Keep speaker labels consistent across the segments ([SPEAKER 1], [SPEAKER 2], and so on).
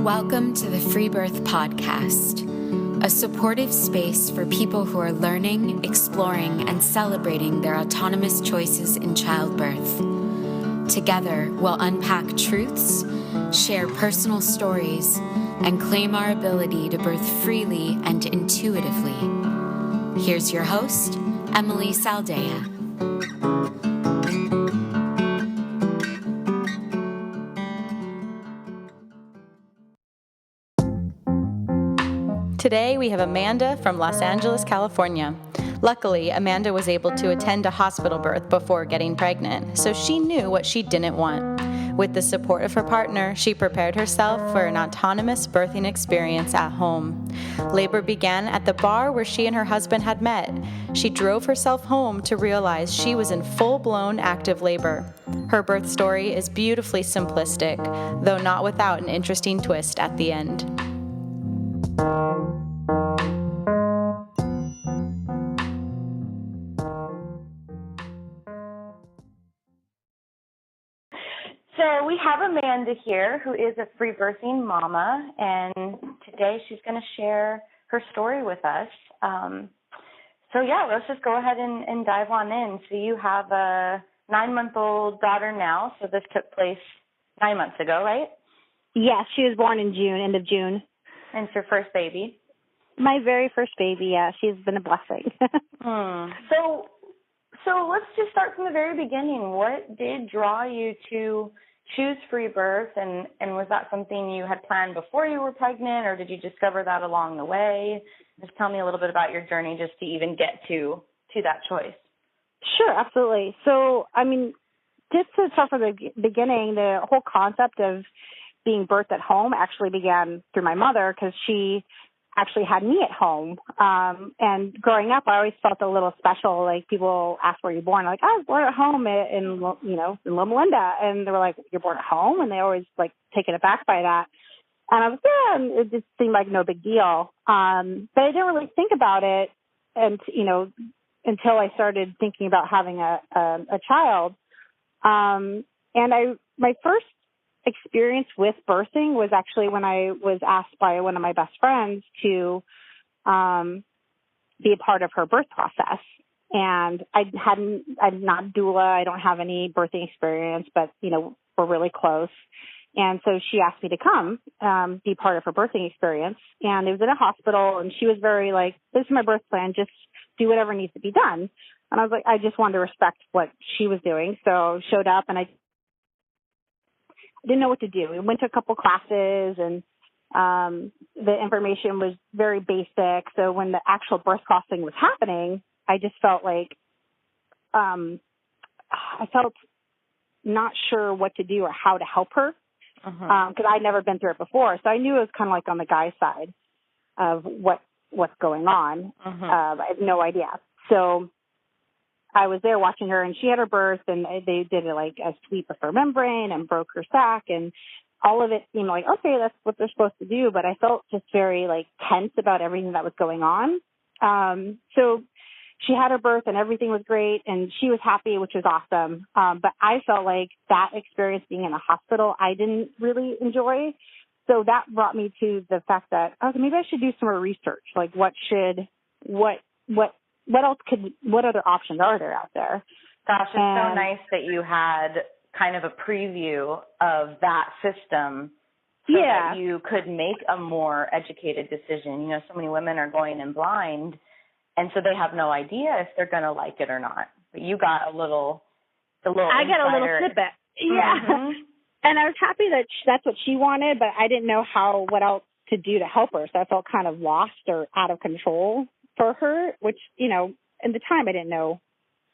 [SPEAKER 1] Welcome to the Free Birth Podcast, a supportive space for people who are learning, exploring, and celebrating their autonomous choices in childbirth. Together, we'll unpack truths, share personal stories, and claim our ability to birth freely and intuitively. Here's your host, Emily Saldea.
[SPEAKER 2] Today, we have Amanda from Los Angeles, California. Luckily, Amanda was able to attend a hospital birth before getting pregnant, so she knew what she didn't want. With the support of her partner, she prepared herself for an autonomous birthing experience at home. Labor began at the bar where she and her husband had met. She drove herself home to realize she was in full-blown active labor. Her birth story is beautifully simplistic, though not without an interesting twist at the end.
[SPEAKER 3] So we have Amanda here, who is a free birthing mama, and today she's going to share her story with us. Let's just go ahead and dive on in. So you have a 9-month-old daughter now, so this took place 9 months ago, right?
[SPEAKER 4] Yes, she was born in June, end of June.
[SPEAKER 3] And it's your first baby?
[SPEAKER 4] My very first baby, yeah. She's been a blessing.
[SPEAKER 3] So let's just start from the very beginning. What did draw you to choose free birth, and was that something you had planned before you were pregnant, or did you discover that along the way? Just tell me a little bit about your journey just to even get to that choice.
[SPEAKER 4] Sure, absolutely. So, just to start from the beginning, the whole concept of being birthed at home actually began through my mother because she actually had me at home. And growing up, I always felt a little special. Like, people ask where you're born. I'm like, I was born at home in Loma Linda. And they were like, you're born at home? And they always taken aback by that. And I was, and it just seemed like no big deal. But I didn't really think about it until I started thinking about having a child. My first experience with birthing was actually when I was asked by one of my best friends to be a part of her birth process. And I'm not a doula. I don't have any birthing experience, but, we're really close. And so she asked me to come be part of her birthing experience. And it was in a hospital, and she was very this is my birth plan. Just do whatever needs to be done. And I was like, I just wanted to respect what she was doing. So showed up, and I didn't know what to do. We went to a couple classes, and the information was very basic. So when the actual birth crossing was happening, I just felt I felt not sure what to do or how to help her because I'd never been through it before. So I knew it was kind of on the guy's side of what's going on. I had no idea. So I was there watching her, and she had her birth, and they did a sweep of her membrane and broke her sac, and all of it seemed okay, that's what they're supposed to do. But I felt just very tense about everything that was going on. So she had her birth, and everything was great, and she was happy, which was awesome. But I felt like that experience being in a hospital, I didn't really enjoy. So that brought me to the fact that maybe I should do some more research. What other options are there out there?
[SPEAKER 3] Gosh, it's so nice that you had kind of a preview of that system so that you could make a more educated decision. So many women are going in blind, and so they have no idea if they're going to like it or not. But you got I got a little
[SPEAKER 4] snippet. Yeah. Mm-hmm. And I was happy that that's what she wanted, but I didn't know what else to do to help her. So I felt kind of lost or out of control for her, which, in the time I didn't know.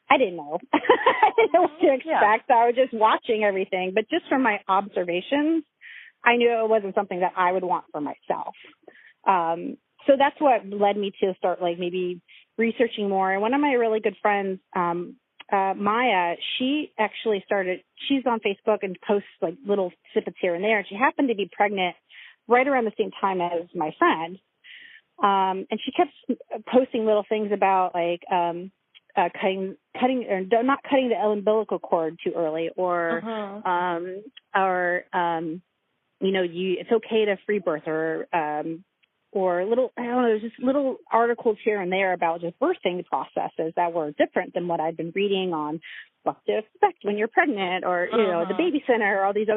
[SPEAKER 4] I didn't know what to expect. Yeah. So I was just watching everything. But just from my observations, I knew it wasn't something that I would want for myself. So that's what led me to start maybe researching more. And one of my really good friends, Maya, she actually she's on Facebook and posts little snippets here and there. And she happened to be pregnant right around the same time as my friend. And she kept posting little things about cutting or not cutting the umbilical cord too early, or it's okay to free birth or little, I don't know, there's just little articles here and there about just birthing processes that were different than what I'd been reading on what to expect when you're pregnant or, the Baby Center or all these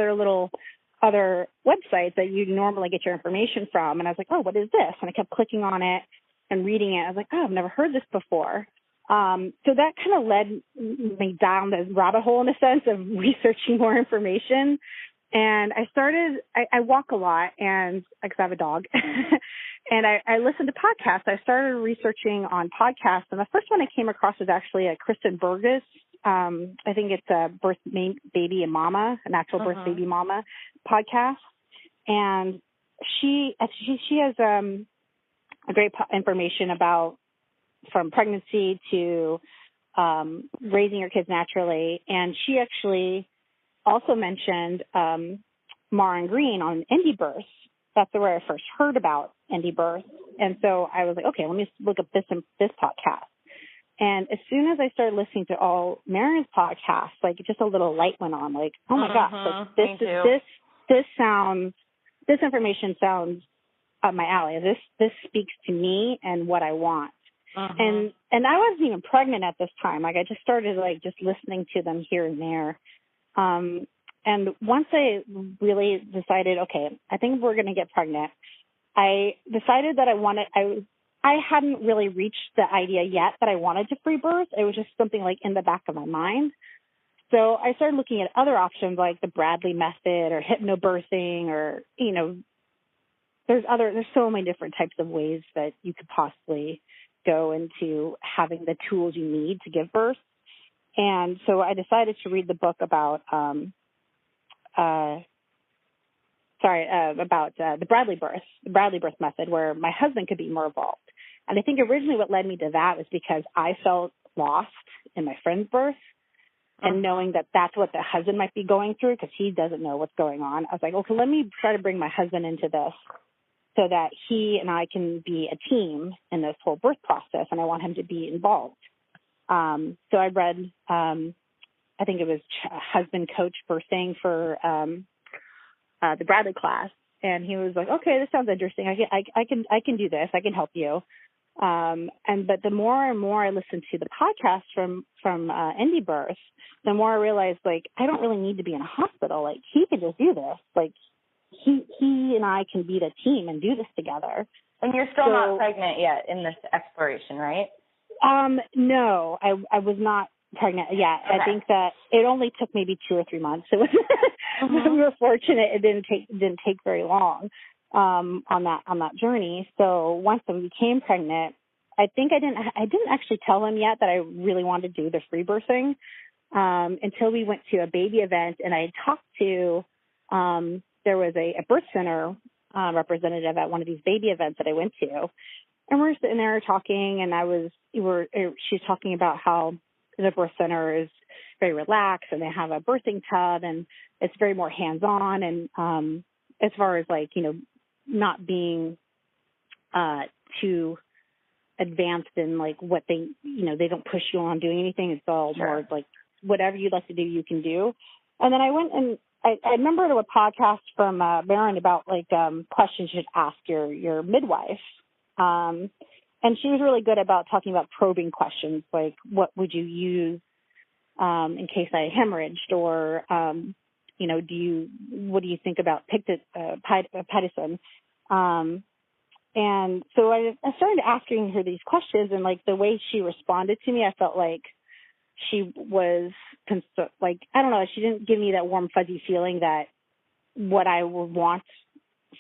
[SPEAKER 4] other websites that you normally get your information from. And I was like, oh, what is this? And I kept clicking on it and reading it. I was like, oh, I've never heard this before. So that kind of led me down the rabbit hole in a sense of researching more information. And I walk a lot and because I have a dog and I listen to podcasts. I started researching on podcasts. And the first one I came across was actually a Kristen Burgess. I think it's a birth baby and mama, a natural birth baby mama podcast. And she has, great information about from pregnancy to, raising your kids naturally. And she actually also mentioned Mara and Green on indie birth. That's where I first heard about indie birth. And so I was like, okay, let me look up this podcast. And as soon as I started listening to all Marin's podcasts, like just a little light went on, like, oh my gosh, like this information sounds up my alley. This speaks to me and what I want. And I wasn't even pregnant at this time. Like I just started like just listening to them here and there. And once I really decided, okay, I think we're going to get pregnant, I decided that I hadn't really reached the idea yet that I wanted to free birth. It was just something like in the back of my mind. So I started looking at other options like the Bradley method or hypnobirthing or, there's so many different types of ways that you could possibly go into having the tools you need to give birth. And so I decided to read the book about the Bradley birth method, where my husband could be more involved. And I think originally what led me to that was because I felt lost in my friend's birth and knowing that that's what the husband might be going through because he doesn't know what's going on. I was like, okay, let me try to bring my husband into this so that he and I can be a team in this whole birth process, and I want him to be involved. So I read, I think it was husband coach birthing for the Bradley class, and he was like, "Okay, this sounds interesting. I can do this. I can help you." But the more and more I listened to the podcast from Indie Birth, the more I realized like I don't really need to be in a hospital. Like he can just do this. Like he and I can be the team and do this together.
[SPEAKER 3] And you're still not pregnant yet in this exploration, right?
[SPEAKER 4] No, I was not pregnant yet. Okay. I think that it only took maybe 2 or 3 months. So we were fortunate. It didn't take very long on that journey. So once I became pregnant, I think I didn't actually tell him yet that I really wanted to do the free birthing until we went to a baby event, and I talked to there was a birth center representative at one of these baby events that I went to. And we're sitting there talking, and she was talking about how the birth center is very relaxed, and they have a birthing tub, and it's very more hands-on. And as far as like, not being too advanced in like what they don't push you on doing anything. It's all more like whatever you'd like to do, you can do. And then I went and I remember a podcast from Marin about like questions you should ask your midwife. And she was really good about talking about probing questions, like what would you use in case I hemorrhaged, or what do you think about Pitocin? And so I started asking her these questions, and like the way she responded to me, I felt like she was I don't know, she didn't give me that warm fuzzy feeling that what I would want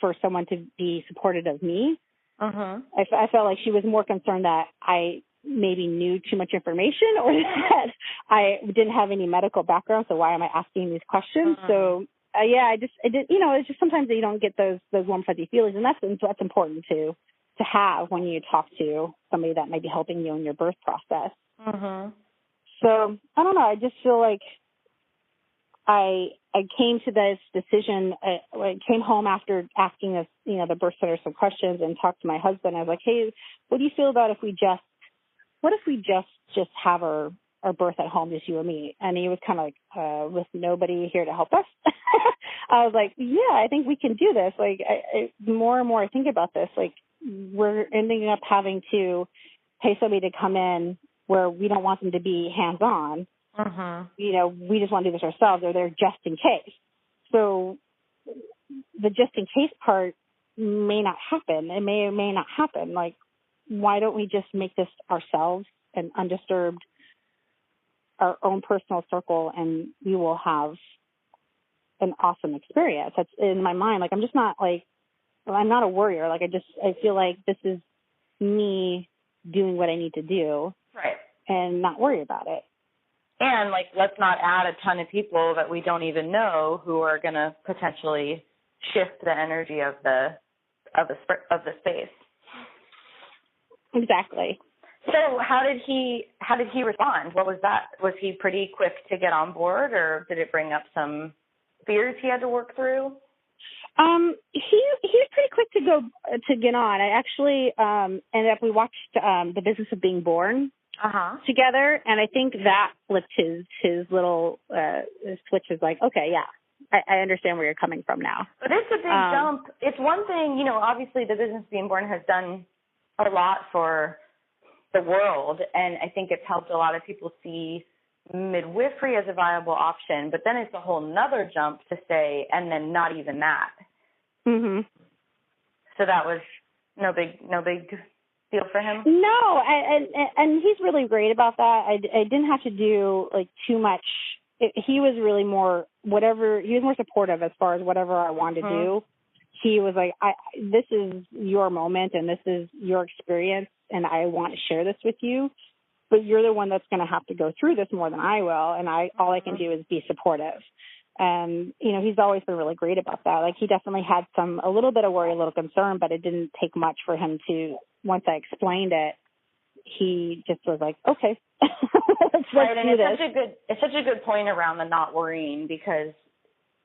[SPEAKER 4] for someone to be supportive of me. I felt like she was more concerned that I maybe knew too much information, or that I didn't have any medical background. So why am I asking these questions? So it's just sometimes you don't get those warm fuzzy feelings, and that's important to have when you talk to somebody that might be helping you in your birth process. So I don't know. I just feel like I came to this decision. I came home after asking this, the birth center some questions, and talked to my husband. I was like, "Hey, what do you feel about if we just have our birth at home, just you and me?" And he was kind of like, "With nobody here to help us." I was like, yeah, I think we can do this. Like, more and more I think about this, like, we're ending up having to pay somebody to come in where we don't want them to be hands-on. You know, we just want to do this ourselves, or they're just in case. So the just in case part may not happen. It may or may not happen. Like, why don't we just make this ourselves and undisturbed, our own personal circle, and we will have an awesome experience. That's in my mind. Like, I'm just not like, I'm not a worrier. Like, I feel like this is me doing what I need to do.
[SPEAKER 3] Right.
[SPEAKER 4] And not worry about it.
[SPEAKER 3] And, like, let's not add a ton of people that we don't even know who are going to potentially shift the energy of the space.
[SPEAKER 4] Exactly.
[SPEAKER 3] So how did he respond? What was that? Was he pretty quick to get on board, or did it bring up some fears he had to work through?
[SPEAKER 4] He was pretty quick to get on. I actually ended up, we watched The Business of Being Born together, and I think that flipped his little switch. Is like, okay, yeah, I understand where you're coming from now.
[SPEAKER 3] But it's a big jump. It's one thing, you know, obviously The Business of Being Born has done a lot for the world, and I think it's helped a lot of people see midwifery as a viable option, but then it's a whole nother jump to say, and then not even that. So that was no big deal for him?
[SPEAKER 4] No, and he's really great about that. I didn't have to do like too much. He was really more supportive as far as whatever I wanted to do. He was like, this is your moment and this is your experience, and I want to share this with you, but you're the one that's going to have to go through this more than I will, and all I can do is be supportive. And, you know, he's always been really great about that. Like, he definitely had a little bit of worry, a little concern, but it didn't take much for him to, once I explained it, he just was like, okay, let's do this.
[SPEAKER 3] It's such a good point around the not worrying, because,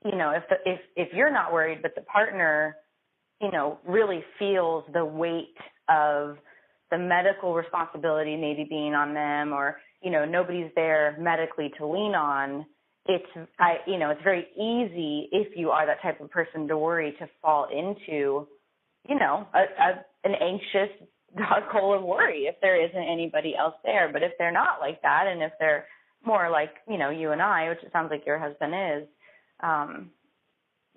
[SPEAKER 3] you know, if you're not worried, but the partner, you know, really feels the weight of the medical responsibility maybe being on them, or, you know, nobody's there medically to lean on, it's very easy, if you are that type of person, to worry, to fall into, you know, an anxious dark hole of worry if there isn't anybody else there. But if they're not like that, and if they're more like, you know, you and I, which it sounds like your husband is,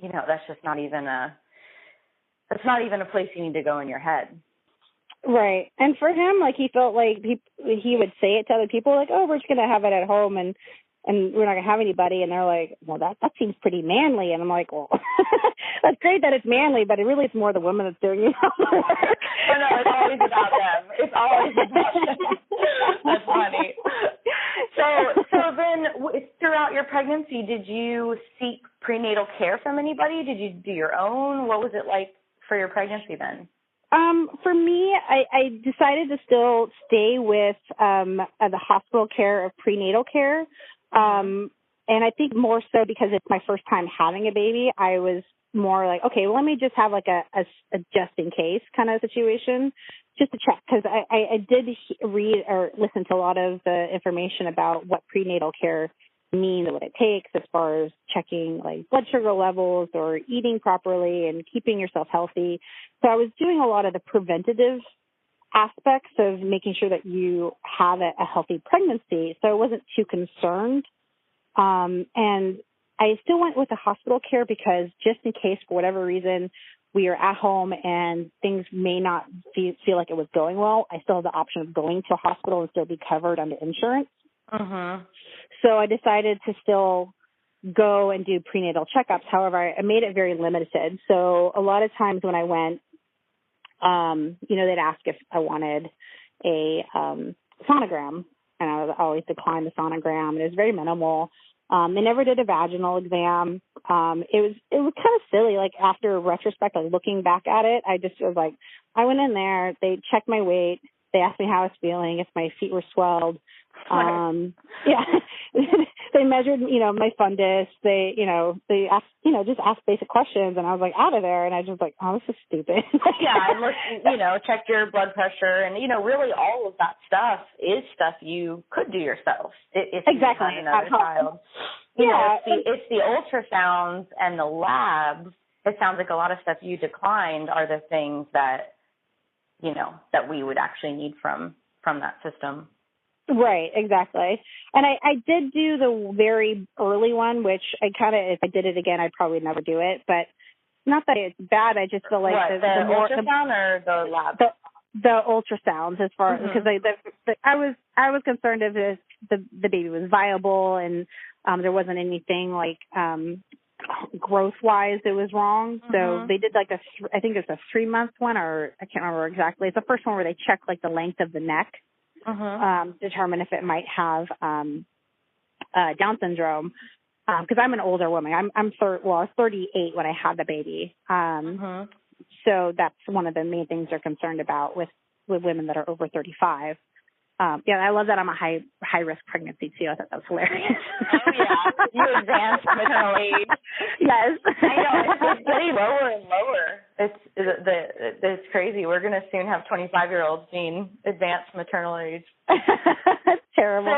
[SPEAKER 3] you know, that's not even a place you need to go in your head.
[SPEAKER 4] Right. And for him, like, he felt like he would say it to other people, like, oh, we're just going to have it at home, and we're not going to have anybody. And they're like, well, that seems pretty manly. And I'm like, well, that's great that it's manly, but it's more the woman that's doing it.
[SPEAKER 3] Oh, no, it's always about them. It's always about them. That's funny. So then throughout your pregnancy, did you seek prenatal care from anybody? Did you do your own? What was it like for your pregnancy then?
[SPEAKER 4] For me, I decided to still stay with the hospital care of prenatal care. And I think more so because it's my first time having a baby, I was more like, okay, well, let me just have like a just in case kind of situation, just to check. Because I did read or listen to a lot of the information about what prenatal care means, what it takes as far as checking like blood sugar levels or eating properly and keeping yourself healthy. So I was doing a lot of the preventative aspects of making sure that you have a healthy pregnancy. So I wasn't too concerned. And I still went with the hospital care because just in case, for whatever reason, we are at home and things may not feel like it was going well, I still have the option of going to a hospital and still be covered under insurance. So I decided to still go and do prenatal checkups. However, I made it very limited. So a lot of times when I went, you know, they'd ask if I wanted a sonogram, and I would always decline the sonogram, and it was very minimal. They never did a vaginal exam. It was kind of silly. Like, after retrospect, like looking back at it, I just was like, I went in there, they checked my weight, they asked me how I was feeling, if my feet were swelled. Yeah, they measured, my fundus. They asked, just asked basic questions, and I was like out of there, and I was just like, oh, this is stupid.
[SPEAKER 3] Yeah, and look, check your blood pressure, and really all of that stuff is stuff you could do yourself if you had another child. It's the ultrasounds and the labs. It sounds like a lot of stuff you declined are the things that that we would actually need from that system.
[SPEAKER 4] Right, exactly. And I did do the very early one, which if I did it again, I'd probably never do it. But not that it's bad. I just feel like
[SPEAKER 3] the ultrasound or the lab?
[SPEAKER 4] The ultrasounds, as far because I was concerned if the baby was viable and there wasn't anything like growth wise that was wrong. So they did like I think it's a 3-month one, or I can't remember exactly. It's the first one where they check like the length of the neck. Determine if it might have Down syndrome, because I'm an older woman. I was 38 when I had the baby. So that's one of the main things they're concerned about with women that are over 35. I love that I'm a high risk pregnancy too. I thought that was hilarious.
[SPEAKER 3] Oh yeah, you advanced maternal age.
[SPEAKER 4] Yes,
[SPEAKER 3] I know it's getting lower and lower. It's crazy. We're going to soon have 25-year-olds being advanced maternal age.
[SPEAKER 4] That's terrible.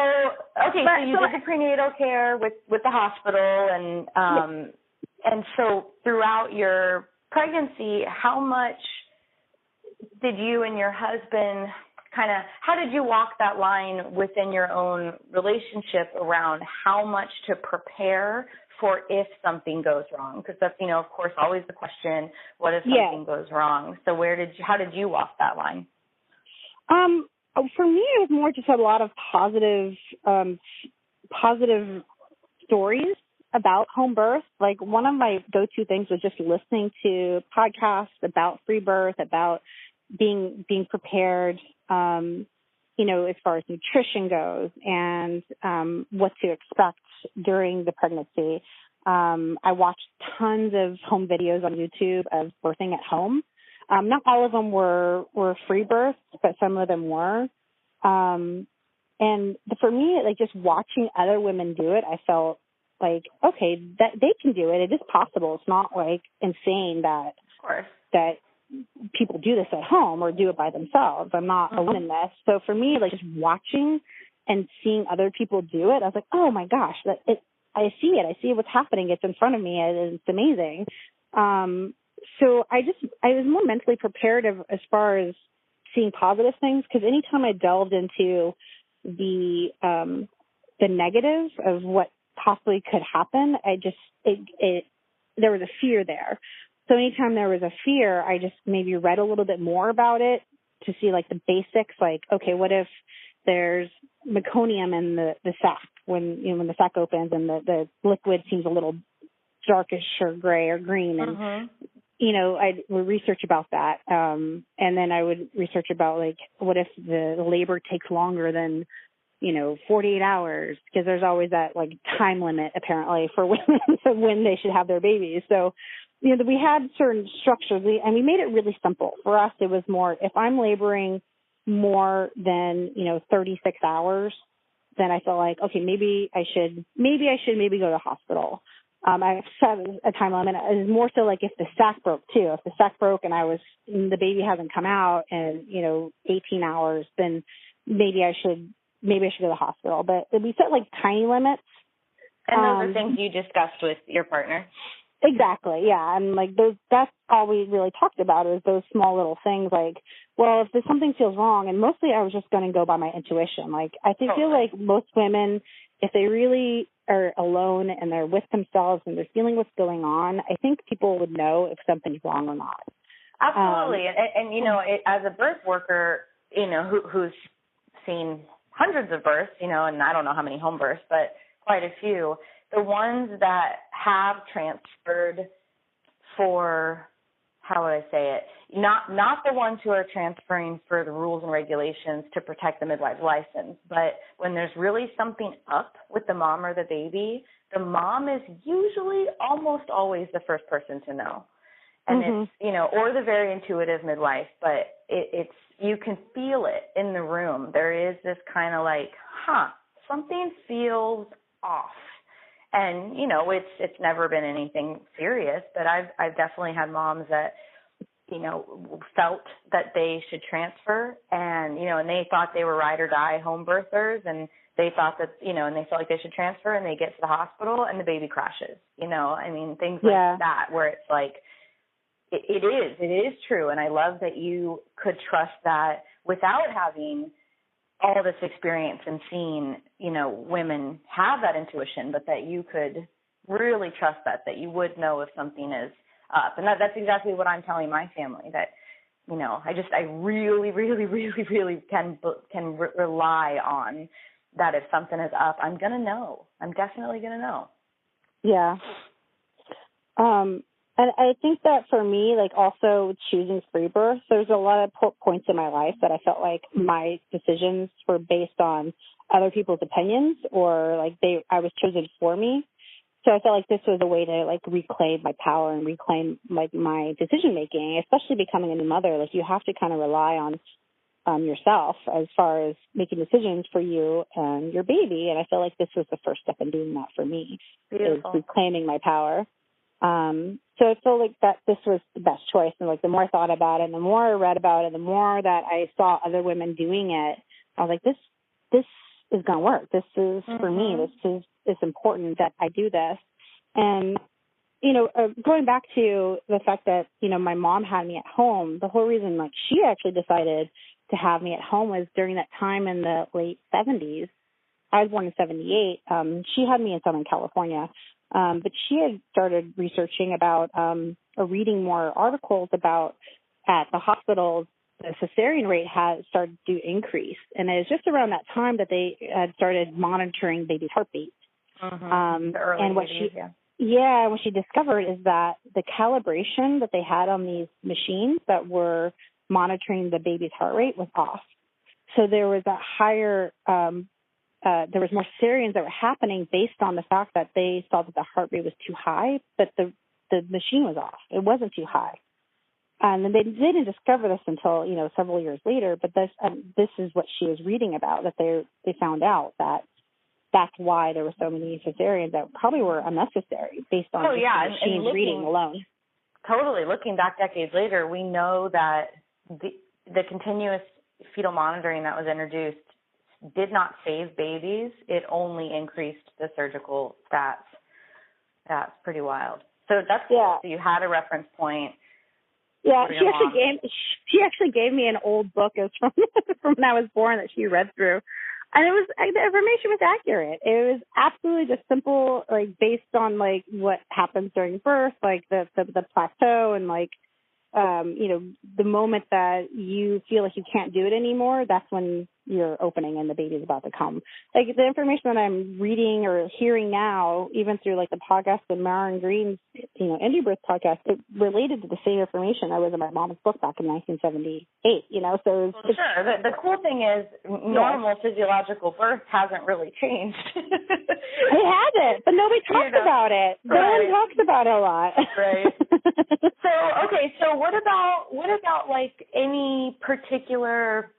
[SPEAKER 3] So you did the prenatal care with the hospital, and so throughout your pregnancy, how much did you and your husband how did you walk that line within your own relationship around how much to prepare for if something goes wrong? Because that's, of course, always the question, what if something goes wrong? So how did you walk that line?
[SPEAKER 4] For me, it was more just a lot of positive stories about home birth. Like one of my go-to things was just listening to podcasts about free birth, about being prepared, as far as nutrition goes and what to expect during the pregnancy. I watched tons of home videos on YouTube of birthing at home. Not all of them were free births, but some of them were. And for me, like just watching other women do it, I felt like, okay, that they can do it. It is possible. It's not like insane that people do this at home or do it by themselves. I'm not alone in this. So for me, like just watching and seeing other people do it, I was like, oh my gosh, I see it. I see what's happening. It's in front of me. It's amazing. So I was more mentally prepared as far as seeing positive things, because anytime I delved into the negatives of what possibly could happen, there was a fear there. So anytime there was a fear, I just maybe read a little bit more about it to see like the basics, like, okay, what if there's meconium in the sac when the sac opens and the liquid seems a little darkish or gray or green, and I would research about that, and then I would research about like what if the labor takes longer than 48 hours, because there's always that like time limit apparently for women of when they should have their babies. So we had certain structures, and we made it really simple. For us, it was more, if I'm laboring more than 36 hours, then I felt like, okay, maybe I should go to the hospital. I set a time limit. It was more so like if the sac broke too. If the sac broke and the baby hasn't come out in 18 hours, then maybe I should go to the hospital. But we set like tiny limits.
[SPEAKER 3] And those are things you discussed with your partner.
[SPEAKER 4] Exactly, yeah. And like that's all we really talked about, is those small little things like, well, if something feels wrong, and mostly I was just going to go by my intuition. Like I feel like most women, if they really are alone and they're with themselves and they're feeling what's going on, I think people would know if something's wrong or not.
[SPEAKER 3] Absolutely. And as a birth worker, who's seen hundreds of births, and I don't know how many home births, but quite a few, the ones that have transferred for, how would I say it, not the ones who are transferring for the rules and regulations to protect the midwife license, but when there's really something up with the mom or the baby, the mom is usually almost always the first person to know. And it's, or the very intuitive midwife, but it's, you can feel it in the room. There is this kind of like, something feels off. And, you know, it's never been anything serious, but I've definitely had moms that, you know, felt that they should transfer and, you know, and they thought they were ride or die home birthers, and they thought that, you know, and they felt like they should transfer, and they get to the hospital and the baby crashes, you know, I mean, things like that, where it's like, it is true. And I love that you could trust that without having all this experience and seeing, you know, women have that intuition, but that you could really trust that you would know if something is up. And that's exactly what I'm telling my family, that, you know, I really, really, really, really can rely on that. If something is up, I'm going to know. I'm definitely going to know.
[SPEAKER 4] Yeah. And I think that for me, like also choosing free birth, there's a lot of points in my life that I felt like my decisions were based on other people's opinions, or like I was chosen for me. So I felt like this was a way to like reclaim my power and reclaim like my decision making, especially becoming a new mother. Like you have to kind of rely on yourself as far as making decisions for you and your baby. And I feel like this was the first step in doing that for me. Beautiful. Is reclaiming my power. So I feel like that this was the best choice. And like the more I thought about it, and the more I read about it, the more that I saw other women doing it, I was like, this is going to work. This is for me. It's important that I do this. And, you know, going back to the fact that, you know, my mom had me at home, the whole reason like she actually decided to have me at home was during that time in the late 70s. I was born in 78. She had me in Southern California. But she had started researching about, or reading more articles about at the hospitals, the cesarean rate had started to increase. And it was just around that time that they had started monitoring baby's heartbeat. And what what she discovered is that the calibration that they had on these machines that were monitoring the baby's heart rate was off. So there was a higher, there was more cesareans that were happening based on the fact that they saw that the heart rate was too high, but the machine was off. It wasn't too high. And then they didn't discover this until, you know, several years later, but this is what she was reading about, that they found out that that's why there were so many cesareans that probably were unnecessary based on the machine reading alone.
[SPEAKER 3] Totally. Looking back decades later, we know that the continuous fetal monitoring that was introduced did not save babies. It only increased the surgical stats. That's pretty wild. So that's cool. So you had a reference point.
[SPEAKER 4] Yeah, she actually gave me an old book. It was from when I was born that she read through. And the information was accurate. It was absolutely just simple, like based on like what happens during birth, like the plateau, and like you know, the moment that you feel like you can't do it anymore, that's when you're opening and the baby's about to come. Like the information that I'm reading or hearing now, even through like the podcast with Maren Green's, you know, Indie Birth podcast, it related to the same information that was in my mom's book back in 1978, you know, so
[SPEAKER 3] sure. The cool thing is normal physiological birth hasn't really changed.
[SPEAKER 4] It hasn't, but nobody talks about it. No one talks about it a lot.
[SPEAKER 3] Right. So what about like any particular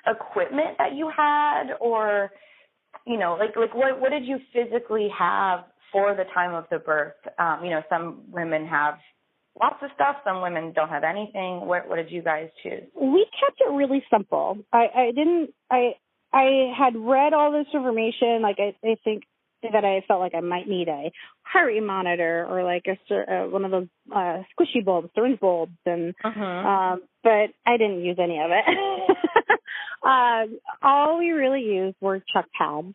[SPEAKER 3] equipment that you had, or, you know, like what did you physically have for the time of the birth? You know, some women have lots of stuff, some women don't have anything. What did you guys choose?
[SPEAKER 4] We kept it really simple. I had read all this information. Like I think that I felt like I might need a heart rate monitor or like one of those squishy bulbs, syringe bulbs, and but I didn't use any of it. All we really used were chuck pads.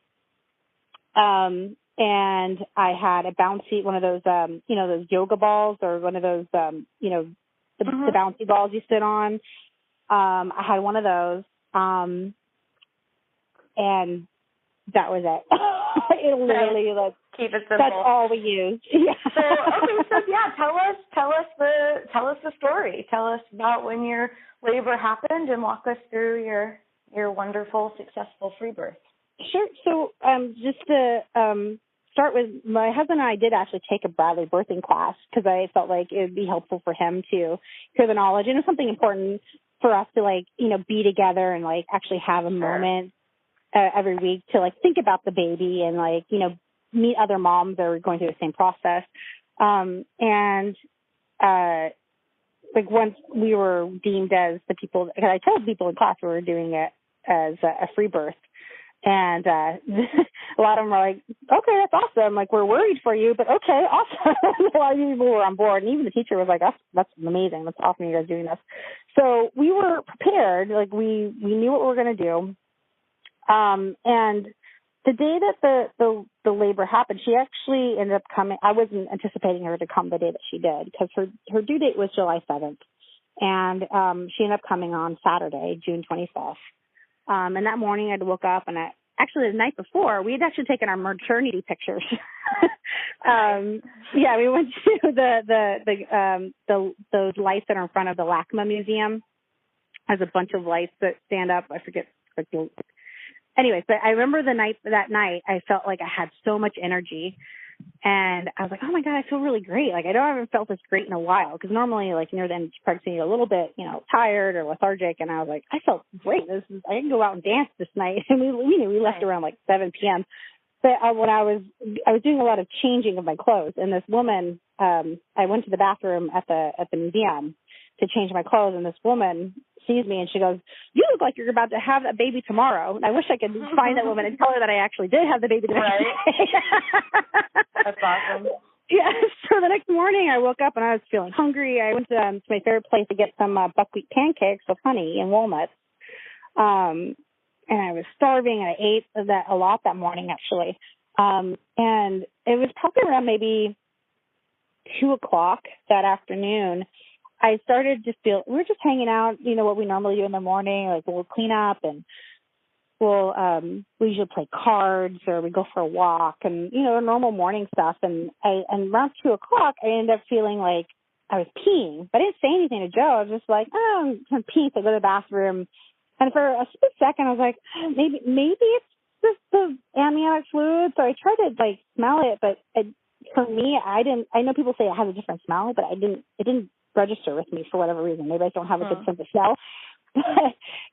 [SPEAKER 4] And I had a bouncy, one of those, you know, those yoga balls, or one of those, you know, the bouncy balls you sit on. I had one of those. And that was it. It literally, like,
[SPEAKER 3] keep it simple.
[SPEAKER 4] That's all we used. Yeah.
[SPEAKER 3] Tell us the story. Tell us about when your labor happened, and walk us through your wonderful, successful free birth.
[SPEAKER 4] Sure. So, just to start with, my husband and I did actually take a Bradley birthing class because I felt like it would be helpful for him to hear the knowledge, and it's something important for us to, like, you know, be together and like actually have a moment every week to like think about the baby and like, you know, meet other moms that are going through the same process. Like once we were deemed as the people, because I told people in class we were doing it as a free birth. And a lot of them were like, okay, that's awesome. Like, we're worried for you, but okay, awesome. A lot of people were on board. And even the teacher was like, that's amazing. That's awesome you guys doing this. So we were prepared. Like, we knew what we were going to do. And the day that the labor happened, she actually ended up coming. I wasn't anticipating her to come the day that she did, because her due date was July 7th. And she ended up coming on Saturday, June 25th. And that morning I woke up, and actually the night before, we had actually taken our maternity pictures. We went to those lights that are in front of the LACMA Museum. Has a bunch of lights that stand up. I forget. Anyways, but I remember that night, I felt like I had so much energy, and I was like, oh my God, I feel really great. Like, I haven't felt this great in a while, because normally, like, near the end of pregnancy, you're a little bit, tired or lethargic, and I was like, I felt great. I can go out and dance this night. And we left around like 7 p.m. But when I was doing a lot of changing of my clothes, and this woman, I went to the bathroom at the museum to change my clothes, and this woman sees me and she goes, you look like you're about to have a baby tomorrow. And I wish I could find that woman and tell her that I actually did have the baby the next day.
[SPEAKER 3] That's awesome.
[SPEAKER 4] Yeah. So the next morning I woke up and I was feeling hungry. I went to my favorite place to get some buckwheat pancakes with honey and walnuts. And I was starving, and I ate that a lot that morning, actually. And it was probably around maybe 2:00 that afternoon. I started to feel, we were just hanging out, what we normally do in the morning, like we'll clean up and we usually play cards or we go for a walk and, normal morning stuff. And around 2:00, I ended up feeling like I was peeing, but I didn't say anything to Joe. I was just like, I'm peeing. So I go to the bathroom. And for a split second, I was like, maybe it's just the amniotic fluid. So I tried to like smell it, but for me, I know people say it has a different smell, but it didn't register with me for whatever reason. Maybe I don't have a good sense of smell. So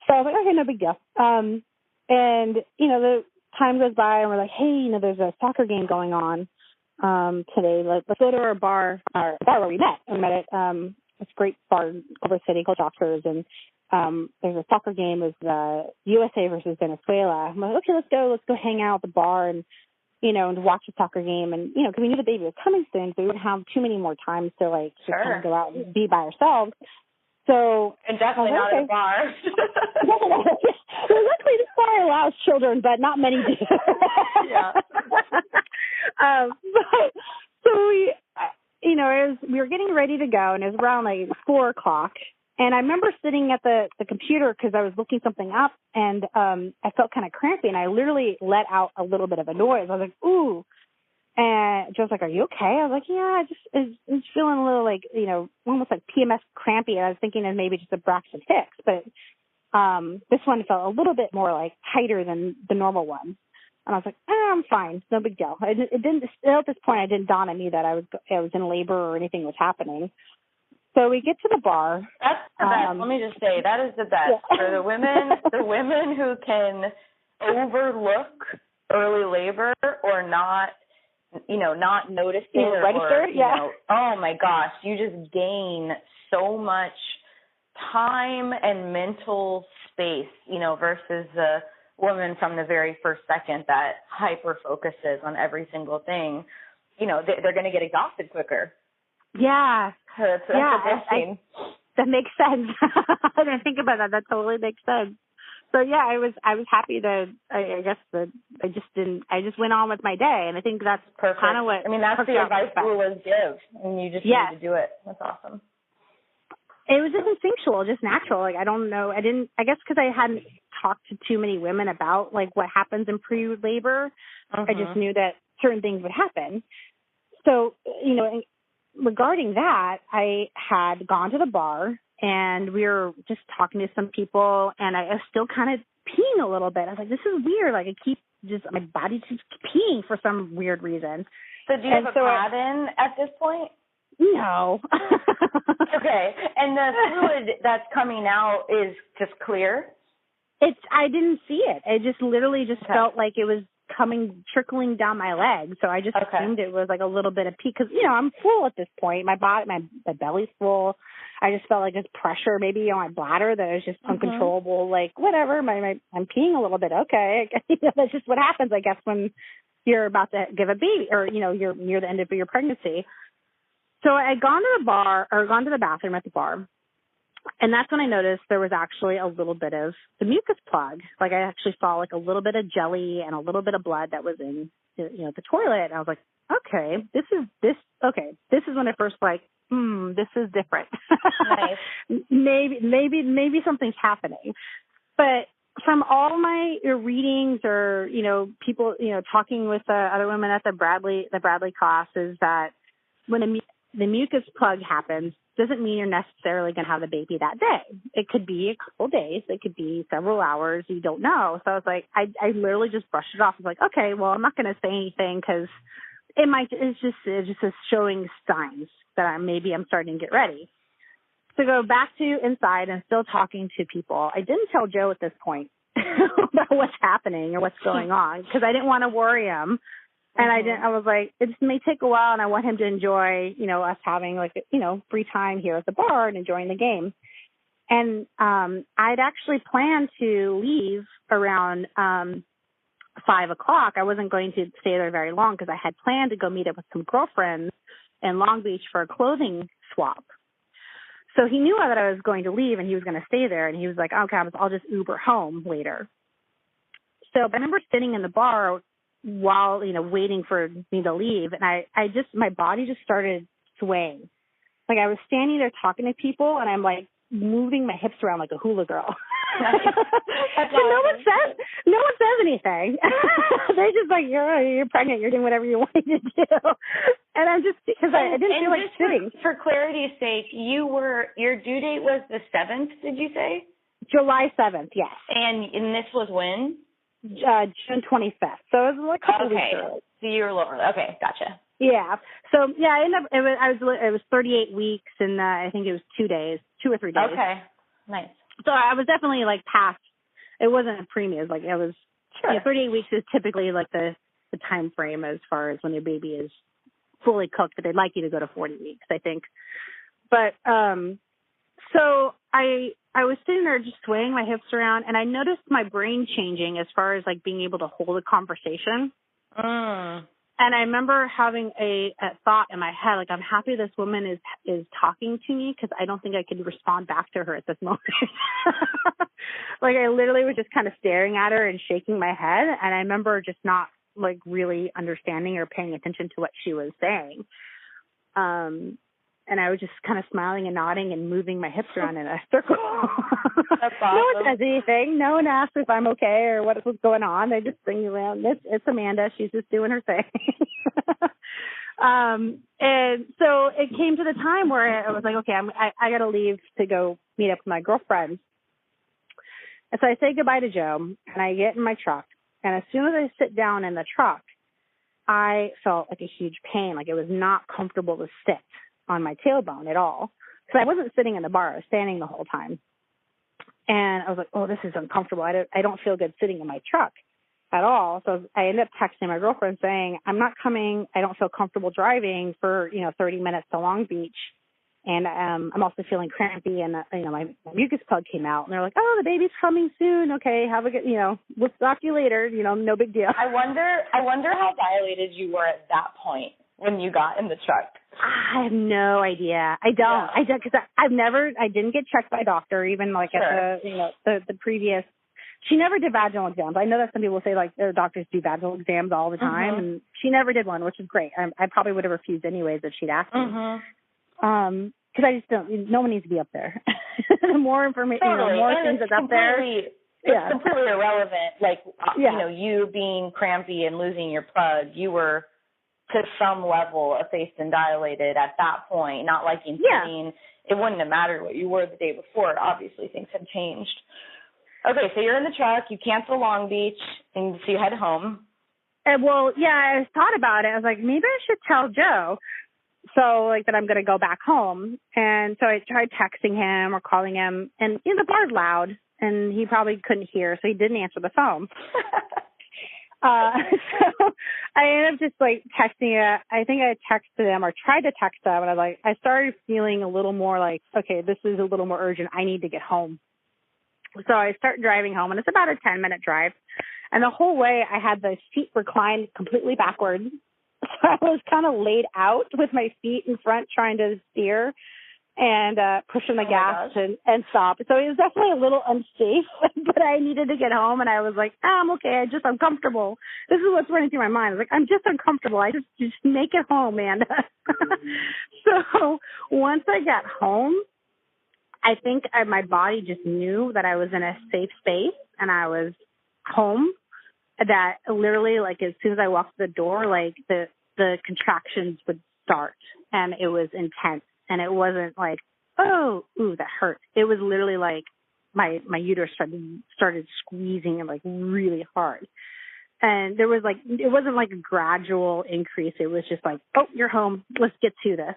[SPEAKER 4] I was like, okay, no big deal. And, the time goes by and we're like, hey, there's a soccer game going on today. Let's go to our bar where we met. We met at this great bar in Culver City called Doctors, and there's a soccer game with USA versus Venezuela. I'm like, okay, let's go hang out at the bar and watch the soccer game. And, because we knew the baby was coming soon, so we wouldn't have too many more times to just kind of go out and be by ourselves. So,
[SPEAKER 3] and definitely not at a bar.
[SPEAKER 4] Well, luckily this bar allows children, but not many do.
[SPEAKER 3] Yeah.
[SPEAKER 4] So we were getting ready to go, and it was around like 4:00. And I remember sitting at the computer because I was looking something up, and I felt kind of crampy, and I literally let out a little bit of a noise. I was like, ooh. And Joe's like, are you okay? I was like, yeah, I was feeling a little like, almost like PMS crampy. And I was thinking of maybe just a Braxton Hicks, but this one felt a little bit more like tighter than the normal one. And I was like, I'm fine. It's no big deal. It didn't, at this point, it didn't dawn on me that I was in labor or anything was happening. So we get to the bar.
[SPEAKER 3] That's the best. Let me just say, that is the best for the women who can overlook early labor or not notice it or
[SPEAKER 4] register.
[SPEAKER 3] Oh my gosh, you just gain so much time and mental space, versus the woman from the very first second that hyper focuses on every single thing. They're going to get exhausted quicker.
[SPEAKER 4] Yeah.
[SPEAKER 3] That's the best thing.
[SPEAKER 4] That makes sense. I didn't think about that. That totally makes sense. So yeah, I was happy that I just went on with my day, and I think that's kind of what.
[SPEAKER 3] I mean, that's the advice rulers give, and you just need to do it. That's awesome.
[SPEAKER 4] It was just instinctual, just natural. Like, I don't know. I guess because I hadn't talked to too many women about like what happens in pre-labor. I just knew that certain things would happen. So, regarding that, I had gone to the bar and we were just talking to some people, and I was still kind of peeing a little bit. I was like, this is weird. Like, my body's just peeing for some weird reason.
[SPEAKER 3] So do you have a pad in at this point?
[SPEAKER 4] No.
[SPEAKER 3] Okay. And the fluid that's coming out is just clear?
[SPEAKER 4] I didn't see it. It just literally felt like it was trickling down my leg. So I just assumed it was like a little bit of pee because, I'm full at this point. My belly's full. I just felt like this pressure maybe on my bladder that was just uncontrollable, like whatever. I'm peeing a little bit. Okay. That's just what happens, I guess, when you're about to give a baby or, you're near the end of your pregnancy. So I'd gone to the bathroom at the bar. And that's when I noticed there was actually a little bit of the mucus plug. Like I actually saw like a little bit of jelly and a little bit of blood that was in, the toilet. And I was like, okay, this is when I first this is different. Nice. maybe something's happening. But from all my readings or, people, talking with other women at the Bradley class is that when the mucus plug happens, doesn't mean you're necessarily going to have the baby that day. It could be a couple days. It could be several hours. You don't know. So I was like, I literally just brushed it off. I was like, okay, well, I'm not going to say anything because it's just showing signs that I'm starting to get ready. To go back to inside and still talking to people. I didn't tell Joe at this point about what's happening or what's going on because I didn't want to worry him. And I was like, it may take a while and I want him to enjoy, us having free time here at the bar and enjoying the game. And I'd actually planned to leave around 5 o'clock. I wasn't going to stay there very long because I had planned to go meet up with some girlfriends in Long Beach for a clothing swap. So he knew that I was going to leave and he was going to stay there. And he was like, okay, I'll just Uber home later. So I remember sitting in the bar while, waiting for me to leave. And my body just started swaying. Like I was standing there talking to people and I'm like moving my hips around like a hula girl. So no one says anything. They're just like, you're pregnant. You're doing whatever you want to do. And I'm just, because I didn't feel like sitting.
[SPEAKER 3] For clarity's sake, your due date was the 7th, did you say?
[SPEAKER 4] July 7th, yes.
[SPEAKER 3] And this was when?
[SPEAKER 4] June 25th. So it was like a couple weeks early.
[SPEAKER 3] So you were a little early. Okay, gotcha.
[SPEAKER 4] Yeah. So yeah, I ended up, it was 38 weeks and I think it was 2 or 3 days.
[SPEAKER 3] Okay. Nice.
[SPEAKER 4] So I was definitely like past, it wasn't a preemie. Like it was, 38 weeks is typically like the time frame as far as when your baby is fully cooked, but they'd like you to go to 40 weeks, I think. But, so I was sitting there just swaying my hips around and I noticed my brain changing as far as like being able to hold a conversation. And I remember having a thought in my head, like, I'm happy this woman is talking to me because I don't think I could respond back to her at this moment. Like I literally was just kind of staring at her and shaking my head. And I remember just not like really understanding or paying attention to what she was saying. And I was just kind of smiling and nodding and moving my hips around in a circle. That's awesome. No one says anything. No one asks if I'm okay or what's going on. They just bring you around. It's Amanda. She's just doing her thing. And so it came to the time where I was like, okay, I got to leave to go meet up with my girlfriends. And so I say goodbye to Joe and I get in my truck. And as soon as I sit down in the truck, I felt like a huge pain. Like it was not comfortable to sit on my tailbone at all. Because I wasn't sitting in the bar. I was standing the whole time. And I was like, oh, this is uncomfortable. I don't feel good sitting in my truck at all. So I ended up texting my girlfriend saying, I'm not coming. I don't feel comfortable driving for, 30 minutes to Long Beach. And I'm also feeling crampy and, my mucus plug came out. And they're like, oh, the baby's coming soon. Okay, have a good, we'll talk to you later. No big deal.
[SPEAKER 3] I wonder how dilated you were at that point when you got in the truck.
[SPEAKER 4] I have no idea. I don't. Yeah. I don't, because I didn't get checked by a doctor, even like at the previous. She never did vaginal exams. I know that some people say like their doctors do vaginal exams all the time, and she never did one, which is great. I probably would have refused anyways if she'd asked me. Because I just don't. No one needs to be up there. The more information, more things that's up there.
[SPEAKER 3] It's completely irrelevant. Like you being crampy and losing your plug, you were to some level effaced and dilated at that point, not liking sitting. It wouldn't have mattered what you were the day before. Obviously, things had changed. Okay, so you're in the truck. You cancel Long Beach, and so you head home.
[SPEAKER 4] I thought about it. I was like, maybe I should tell Joe. So, like, that I'm going to go back home. And so I tried texting him or calling him. And the bar's loud, and he probably couldn't hear, so he didn't answer the phone. So I ended up just like texting it. I think I texted them or tried to text them, and I started feeling a little more like, okay, this is a little more urgent. I need to get home. So I start driving home, and it's about a 10-minute drive. And the whole way I had the seat reclined completely backwards. So I was kind of laid out with my feet in front trying to steer and pushing the gas and stop. So it was definitely a little unsafe, but I needed to get home, and I was like, I'm okay. I'm comfortable. This is what's running through my mind. I was like, I'm just uncomfortable. I just make it home, Amanda. So once I got home, I think my body just knew that I was in a safe space and I was home. That literally, like, as soon as I walked the door, like the contractions would start, and it was intense. And it wasn't like, oh, ooh, that hurt. It was literally like my uterus started squeezing and like really hard. And there was like, it wasn't like a gradual increase. It was just like, oh, you're home. Let's get to this.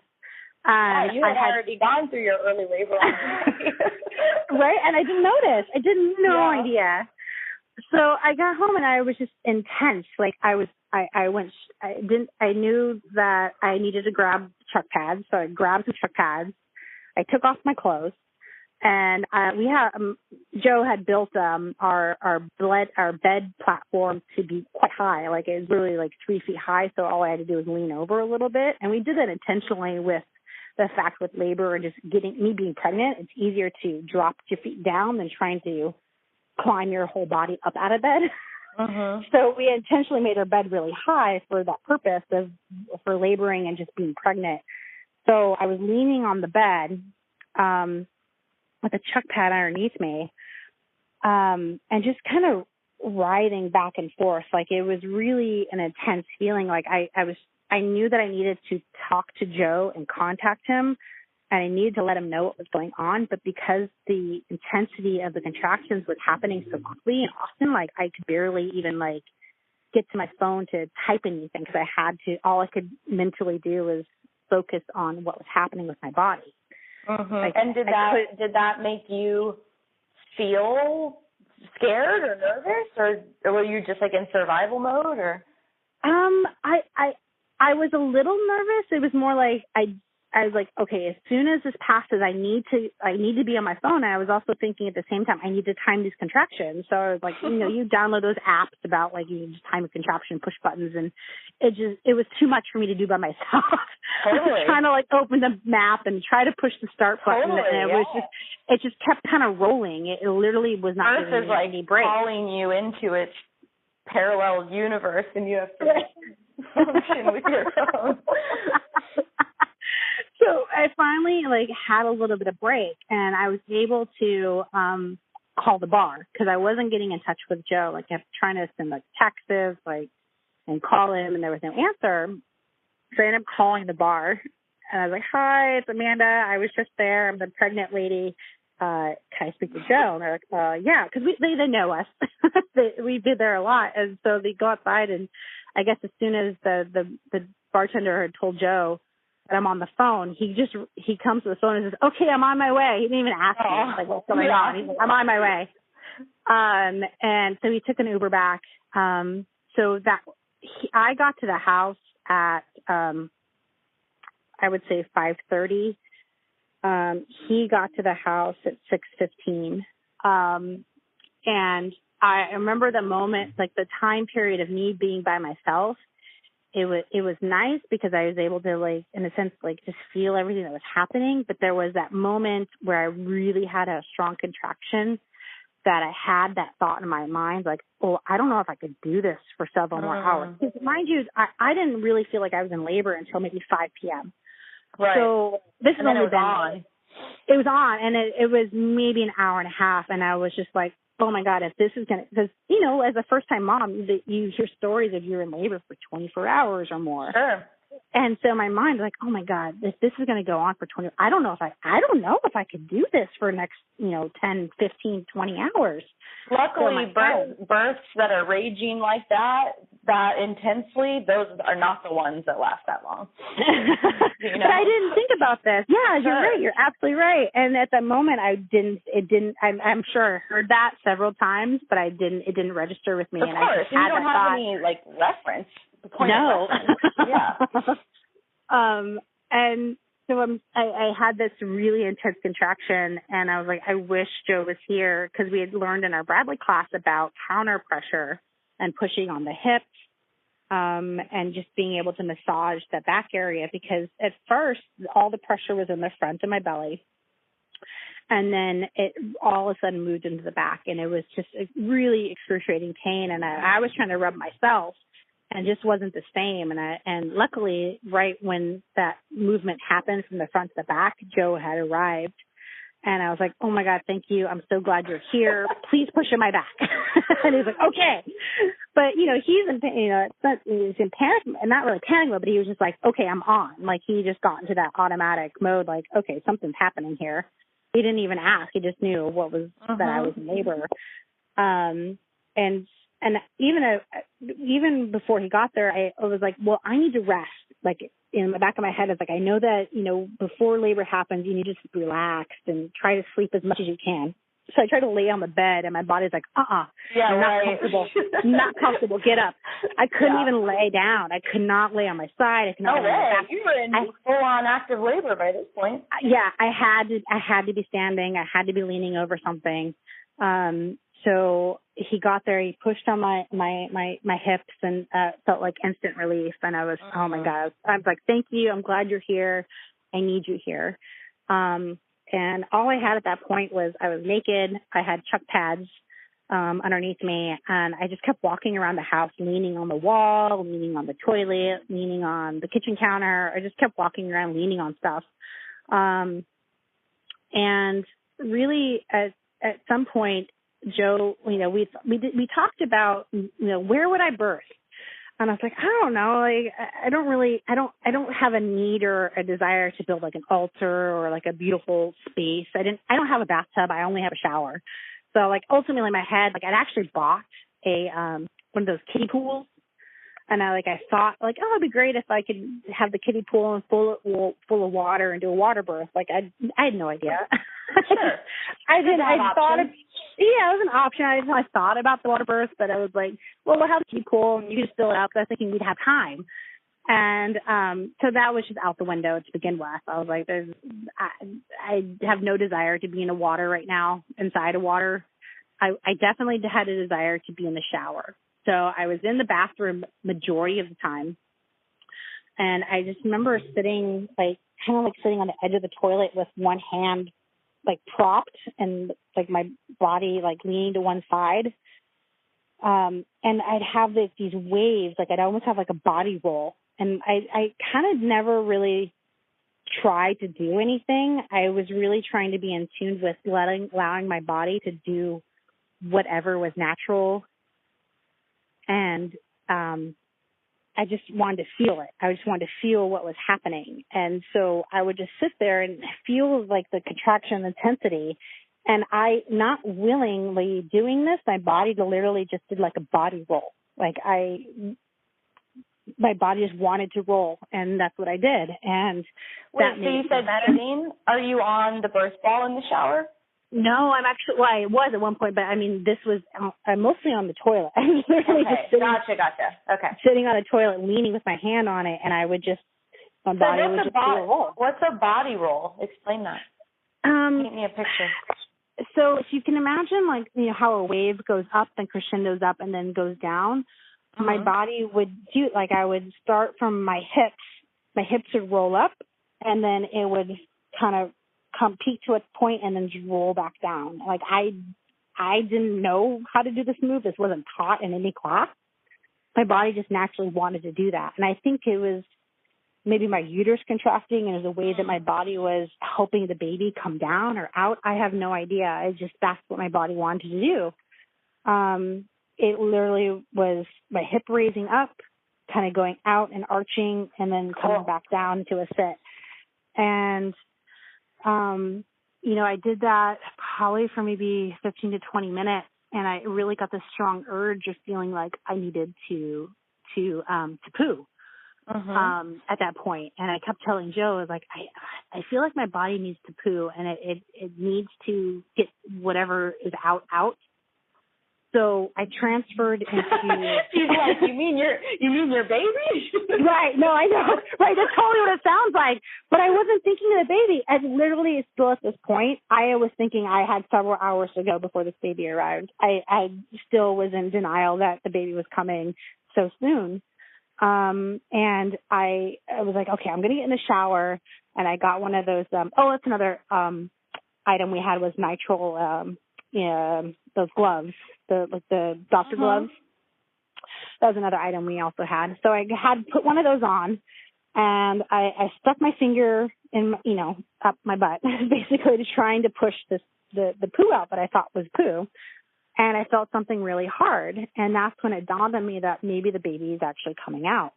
[SPEAKER 3] Yeah, you had already gone through your early labor.
[SPEAKER 4] Right? And I didn't notice. I didn't no idea. So I got home and I was just intense. Like I knew that I needed to grab truck pads. So I grabbed some truck pads. I took off my clothes, and Joe had built our bed platform to be quite high. Like it was really like 3 feet high. So all I had to do was lean over a little bit. And we did that intentionally with the fact with labor and just me being pregnant. It's easier to drop your feet down than trying to climb your whole body up out of bed. Uh-huh. So we intentionally made our bed really high for that purpose for laboring and just being pregnant. So I was leaning on the bed with a chuck pad underneath me and just kind of writhing back and forth. Like it was really an intense feeling. Like I knew that I needed to talk to Joe and contact him, and I needed to let him know what was going on. But because the intensity of the contractions was happening so quickly and often, like I could barely even like get to my phone to type anything because I had to. All I could mentally do was focus on what was happening with my body.
[SPEAKER 3] Uh-huh. Like, and did that make you feel scared or nervous, or were you just like in survival mode, or?
[SPEAKER 4] I was a little nervous. It was more like I was like, okay, as soon as this passes, I need to be on my phone. And I was also thinking at the same time, I need to time these contractions. So I was like, you download those apps about like you just time a contraction, push buttons, and it was too much for me to do by myself.
[SPEAKER 3] Totally.
[SPEAKER 4] I was trying to like open the map and try to push the start button, and it just kept kind of rolling. It literally was not giving me any break.
[SPEAKER 3] Calling you into its parallel universe, and you have to function with your phone.
[SPEAKER 4] So I finally like had a little bit of break, and I was able to call the bar because I wasn't getting in touch with Joe. Like I kept trying to send like texts and call him, and there was no answer. So I ended up calling the bar, and I was like, "Hi, it's Amanda. I was just there. I'm the pregnant lady. Can I speak to Joe?" And they're like, "Yeah," because they know us. We've been there a lot, and so they go outside, and I guess as soon as the bartender had told Joe that I'm on the phone, he comes to the phone and says, "Okay, I'm on my way." He didn't even ask me like what's going on. He's like, "I'm on my way." And so he took an Uber back. So that I got to the house at I would say 5:30. He got to the house at 6:15. And I remember the moment, like the time period of me being by myself. It was nice because I was able to, like, in a sense, like, just feel everything that was happening. But there was that moment where I really had a strong contraction that I had that thought in my mind, like, oh, I don't know if I could do this for several more hours. Because mind you, I didn't really feel like I was in labor until maybe 5 p.m.
[SPEAKER 3] Right.
[SPEAKER 4] So this is only
[SPEAKER 3] on.
[SPEAKER 4] It was on, and it was maybe an hour and a half, and I was just like, oh my God, if this is going to, because, as a first time mom, you hear stories of you're in labor for 24 hours or more.
[SPEAKER 3] Sure.
[SPEAKER 4] And so my mind was like, oh my God, this is going to go on for 20. I don't know if I could do this for the next, 10, 15, 20 hours.
[SPEAKER 3] Luckily, births that are raging like that intensely, those are not the ones that last that long.
[SPEAKER 4] But I didn't think about this. Yeah, you're right. You're absolutely right. And at that moment, I'm sure I heard that several times, but it didn't register with me.
[SPEAKER 3] Of course. You don't have any reference. The point of reference. Yeah.
[SPEAKER 4] And so I had this really intense contraction, and I was like, I wish Joe was here, because we had learned in our Bradley class about counter pressure and pushing on the hips, and just being able to massage the back area, because at first all the pressure was in the front of my belly, and then it all of a sudden moved into the back, and it was just a really excruciating pain, and I was trying to rub myself, and just wasn't the same. And luckily, right when that movement happened from the front to the back, Joe had arrived. And I was like, oh my God, thank you. I'm so glad you're here. Please push in my back. And he was like, okay. But, he's in panic, not really panic mode, but he was just like, okay, I'm on. Like, he just got into that automatic mode, like, okay, something's happening here. He didn't even ask. He just knew what was that I was in labor. And even before he got there, I was like, well, I need to rest. Like, in the back of my head, it's like, I know that, before labor happens, you need to just relax and try to sleep as much as you can. So I try to lay on the bed, and my body's like,
[SPEAKER 3] yeah,
[SPEAKER 4] not comfortable, not comfortable, get up. I couldn't even lay down. I could not lay on my side. I could not lay on my back.
[SPEAKER 3] You were in full-on active labor by this point.
[SPEAKER 4] Yeah, I had to be standing. I had to be leaning over something. So he got there, he pushed on my hips, and felt like instant relief. And I was, oh my God, I was like, thank you. I'm glad you're here. I need you here. And all I had at that point was, I was naked. I had chuck pads underneath me, and I just kept walking around the house, leaning on the wall, leaning on the toilet, leaning on the kitchen counter. I just kept walking around, leaning on stuff. And really, at some point, Joe, we talked about, where would I birth? And I was like, I don't know. Like, I don't have a need or a desire to build like an altar or like a beautiful space. I don't have a bathtub. I only have a shower. So like, ultimately in my head, like, I'd actually bought a, one of those kiddie pools. And I thought like, oh, it'd be great if I could have the kiddie pool and full of water and do a water birth. Like, I had no idea.
[SPEAKER 3] Sure.
[SPEAKER 4] I thought it was an option. I thought about the water birth, but I was like, well, we'll have the kiddie pool and you can fill it out. But I was thinking we'd have time. And so that was just out the window to begin with. I was like, I have no desire to be in the water right now, inside of water. I definitely had a desire to be in the shower. So I was in the bathroom majority of the time. And I just remember sitting, sitting on the edge of the toilet with one hand, propped, and, my body, leaning to one side. And I'd have, these waves, I'd almost have, a body roll. And I kind of never really tried to do anything. I was really trying to be in tune with allowing my body to do whatever was natural. And I just wanted to feel it. I just wanted to feel what was happening. And so I would just sit there and feel the contraction intensity. And I, not willingly doing this, my body literally just did a body roll. My body just wanted to roll, and that's what I did. And
[SPEAKER 3] so you said sitting. Are you on the birth ball in the shower?
[SPEAKER 4] No, I'm actually, I was at one point, but this was, I'm mostly on the toilet. I was literally just sitting,
[SPEAKER 3] Gotcha. Okay.
[SPEAKER 4] Sitting on a toilet, leaning with my hand on it, and I would just, my body would just do a roll.
[SPEAKER 3] What's a body roll? Explain that. Paint me a picture.
[SPEAKER 4] So if you can imagine, how a wave goes up and crescendos up and then goes down, my body would do, I would start from my hips would roll up, and then it would kind of come peak to a point and then just roll back down. I didn't know how to do this move. This wasn't taught in any class. My body just naturally wanted to do that. And I think it was maybe my uterus contracting, and it was a way that my body was helping the baby come down or out. I have no idea. That's what my body wanted to do. It literally was my hip raising up, kind of going out and arching and then coming back down to a sit. And, I did that probably for maybe 15 to 20 minutes. And I really got this strong urge of feeling like I needed to poo. At that point. And I kept telling Joe, I was like, I feel like my body needs to poo, and it needs to get whatever is out. So I transferred into.
[SPEAKER 3] She's like, you mean your baby?
[SPEAKER 4] Right. No, I know. Right. That's totally what it sounds like. But I wasn't thinking of the baby. And literally, still at this point, I was thinking I had several hours to go before this baby arrived. I still was in denial that the baby was coming so soon. And I was like, okay, I'm going to get in the shower. And I got one of those, that's another, item we had was nitrile, those gloves, the doctor gloves. That was another item we also had. So I had put one of those on, and I stuck my finger in, up my butt, basically trying to push the poo out that I thought was poo. And I felt something really hard. And that's when it dawned on me that maybe the baby is actually coming out.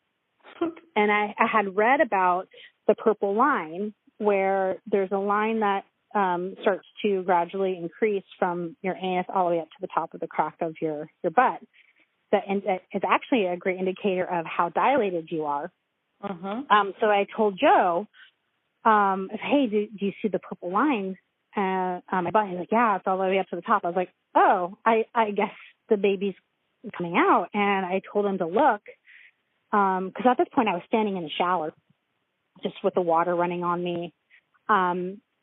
[SPEAKER 4] And I had read about the purple line, where there's a line that starts to gradually increase from your anus all the way up to the top of the crack of your butt. And it's actually a great indicator of how dilated you are. So I told Joe, hey, do you see the purple line? My butt? He's like, yeah, it's all the way up to the top. I was like, oh, I guess the baby's coming out. And I told him to look, because at this point I was standing in the shower just with the water running on me.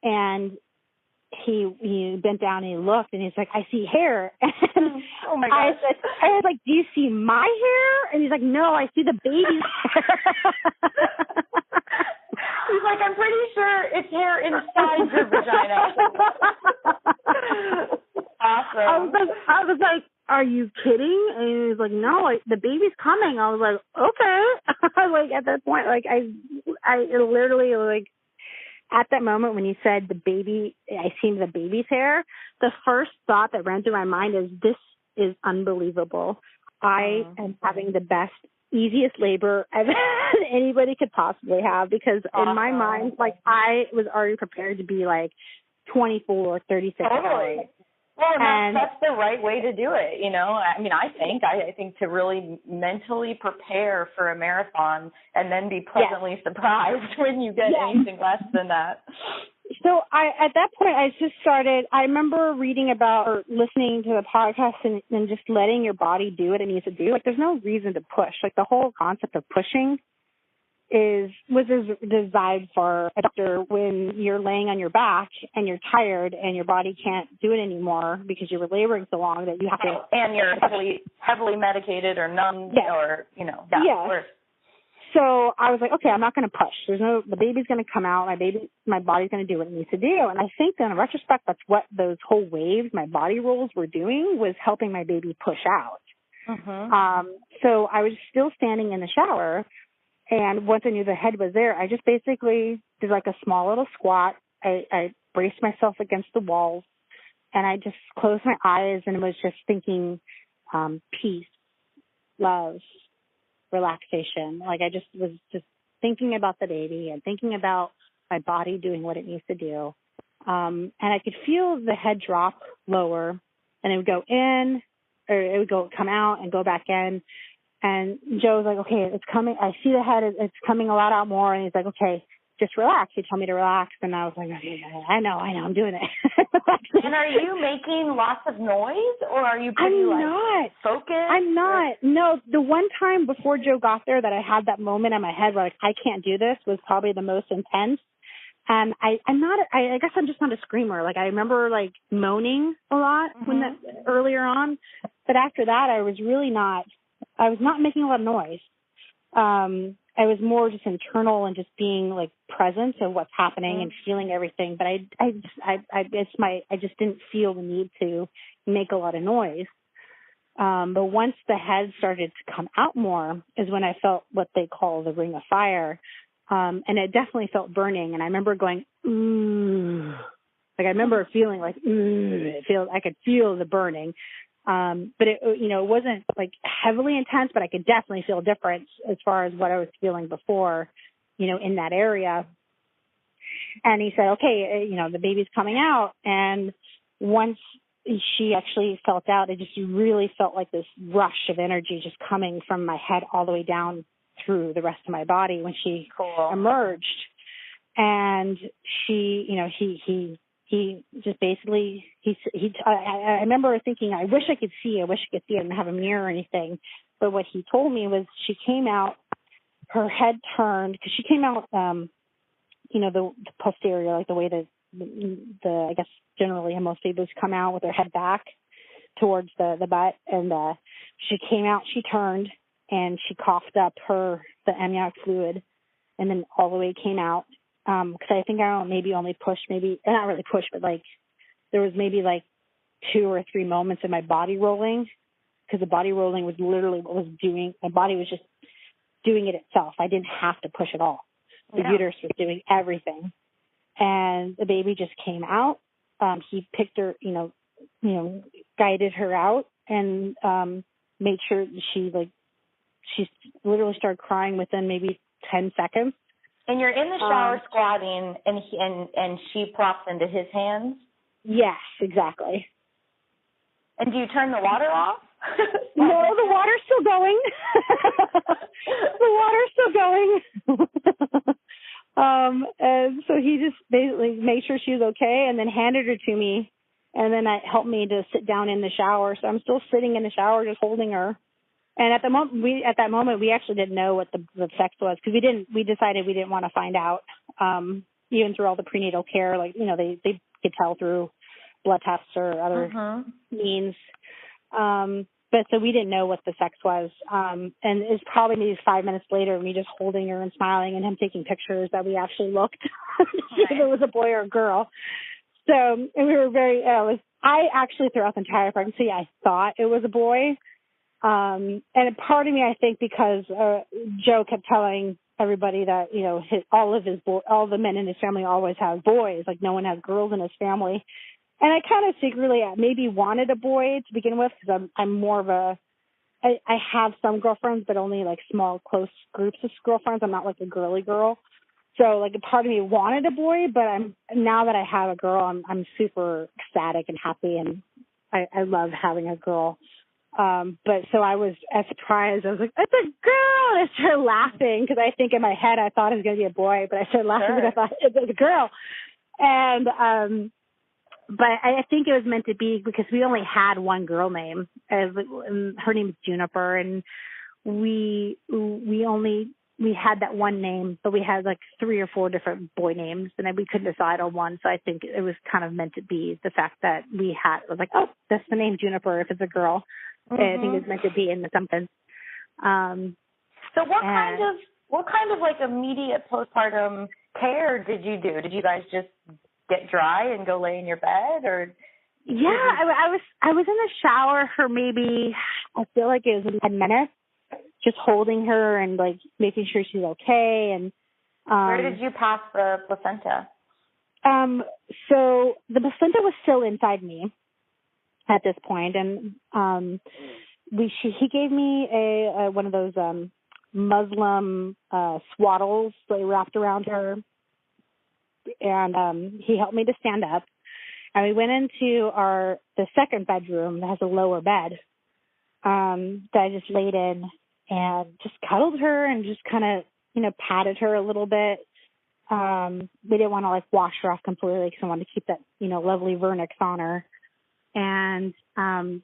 [SPEAKER 4] And he bent down and he looked, and he's like, I see hair. And
[SPEAKER 3] oh my gosh.
[SPEAKER 4] I was like, do you see my hair? And he's like, no, I see the baby's hair.
[SPEAKER 3] He's like, I'm pretty sure it's hair inside your vagina. Awesome.
[SPEAKER 4] I was like, are you kidding? And he was like, no, the baby's coming. I was like, okay. Like at that point, like I literally like at that moment when you said the baby, I seen the baby's hair, the first thought that ran through my mind is, this is unbelievable. I am having the best, easiest labor anybody could possibly have, because in my mind, like I was already prepared to be like 24 or 36 hours.
[SPEAKER 3] Well, that's the right way to do it, I mean, I think to really mentally prepare for a marathon and then be pleasantly surprised when you get anything less than that.
[SPEAKER 4] So at that point, I remember reading about or listening to the podcast and just letting your body do what it needs to do. Like, there's no reason to push. Like, the whole concept of pushing was designed for a doctor when you're laying on your back and you're tired and your body can't do it anymore because you were laboring so long that you have to. And
[SPEAKER 3] you're heavily medicated or numb or, of course.
[SPEAKER 4] So I was like, okay, I'm not going to push. The baby's going to come out. My body's going to do what it needs to do. And I think that in retrospect, that's what those whole waves, my body rolls were doing, was helping my baby push out. So I was still standing in the shower. And once I knew the head was there, I just basically did like a small little squat. I braced myself against the walls, and I just closed my eyes and was just thinking peace, love, relaxation. Like, I just was just thinking about the baby and thinking about my body doing what it needs to do. And I could feel the head drop lower, and it would go in, or it would come out and go back in. And Joe was like, okay, it's coming. I see the head. It's coming a lot out more. And he's like, okay, just relax. He told me to relax. And I was like, okay, I know, I'm doing it.
[SPEAKER 3] And are you making lots of noise, or are you pretty focused?
[SPEAKER 4] I'm not. No, the one time before Joe got there that I had that moment in my head where, like, I can't do this, was probably the most intense. And I'm not, I guess I'm just not a screamer. Like, I remember like moaning a lot earlier on. But after that, I was not making a lot of noise. I was more just internal and just being like present of what's happening and feeling everything. But I just didn't feel the need to make a lot of noise. But once the head started to come out more is when I felt what they call the ring of fire. And it definitely felt burning. And I remember going, ooh, like I remember feeling like, ooh, I could feel the burning. But it, it wasn't like heavily intense, but I could definitely feel a difference as far as what I was feeling before, in that area. And he said, okay, the baby's coming out. And once she actually felt out, it just really felt like this rush of energy just coming from my head all the way down through the rest of my body when she emerged. And she, he just basically, I remember thinking, I wish I could see it and have a mirror or anything. But what he told me was she came out, her head turned, because she came out, the posterior, like the way that I guess generally most babies come out with their head back towards the butt. And she came out, she turned, and she coughed up the amniotic fluid, and then all the way came out. Because I think I maybe only pushed, not really pushed, but like there was maybe like 2 or 3 moments in my body rolling, because the body rolling was literally what was doing. My body was just doing it itself. I didn't have to push at all. The uterus was doing everything, and the baby just came out. He picked her, guided her out, and made sure she literally started crying within maybe 10 seconds.
[SPEAKER 3] And you're in the shower squatting, and she plops into his hands?
[SPEAKER 4] Yes, exactly.
[SPEAKER 3] And do you turn the water off?
[SPEAKER 4] No, the water's still going. The water's still going. And so he just basically made sure she was okay, and then handed her to me, and then helped me to sit down in the shower. So I'm still sitting in the shower, just holding her. And at that moment, we actually didn't know what the sex was, because we decided we didn't want to find out, even through all the prenatal care, they could tell through blood tests or other means. But so we didn't know what the sex was. And it's probably maybe 5 minutes later, me just holding her and smiling and him taking pictures, that we actually looked to see if it was a boy or a girl. So, and we were I actually throughout the entire pregnancy, I thought it was a boy. And a part of me, I think, because Joe kept telling everybody that, all the men in his family always have boys, like no one has girls in his family. And I kind of secretly maybe wanted a boy to begin with, because I'm more of I have some girlfriends, but only like small, close groups of girlfriends. I'm not like a girly girl. So like a part of me wanted a boy, but now that I have a girl, I'm super ecstatic and happy, and I love having a girl. But so I was as surprised. I was like, it's a girl. And I started laughing, because I think in my head I thought it was going to be a boy, but I started laughing because I thought it was a girl. And, but I think it was meant to be, because we only had one girl name. Her name is Juniper, and we had that one name, but we had like 3 or 4 different boy names, and then we couldn't decide on one. So I think it was kind of meant to be the fact that it was like, oh, that's the name Juniper if it's a girl. I think it's meant to be in something.
[SPEAKER 3] So what kind of like immediate postpartum care did you do? Did you guys just get dry and go lay in your bed, or?
[SPEAKER 4] Yeah, I was in the shower for maybe, I feel like it was 10 minutes, just holding her and like making sure she's okay. And
[SPEAKER 3] where did you pass the placenta?
[SPEAKER 4] So the placenta was still inside me at this point, and he gave me a one of those Muslim swaddles that wrapped around her, and he helped me to stand up, and we went into the second bedroom that has a lower bed that I just laid in and just cuddled her and just kind of patted her a little bit. We didn't want to like wash her off completely, because I wanted to keep that lovely vernix on her. And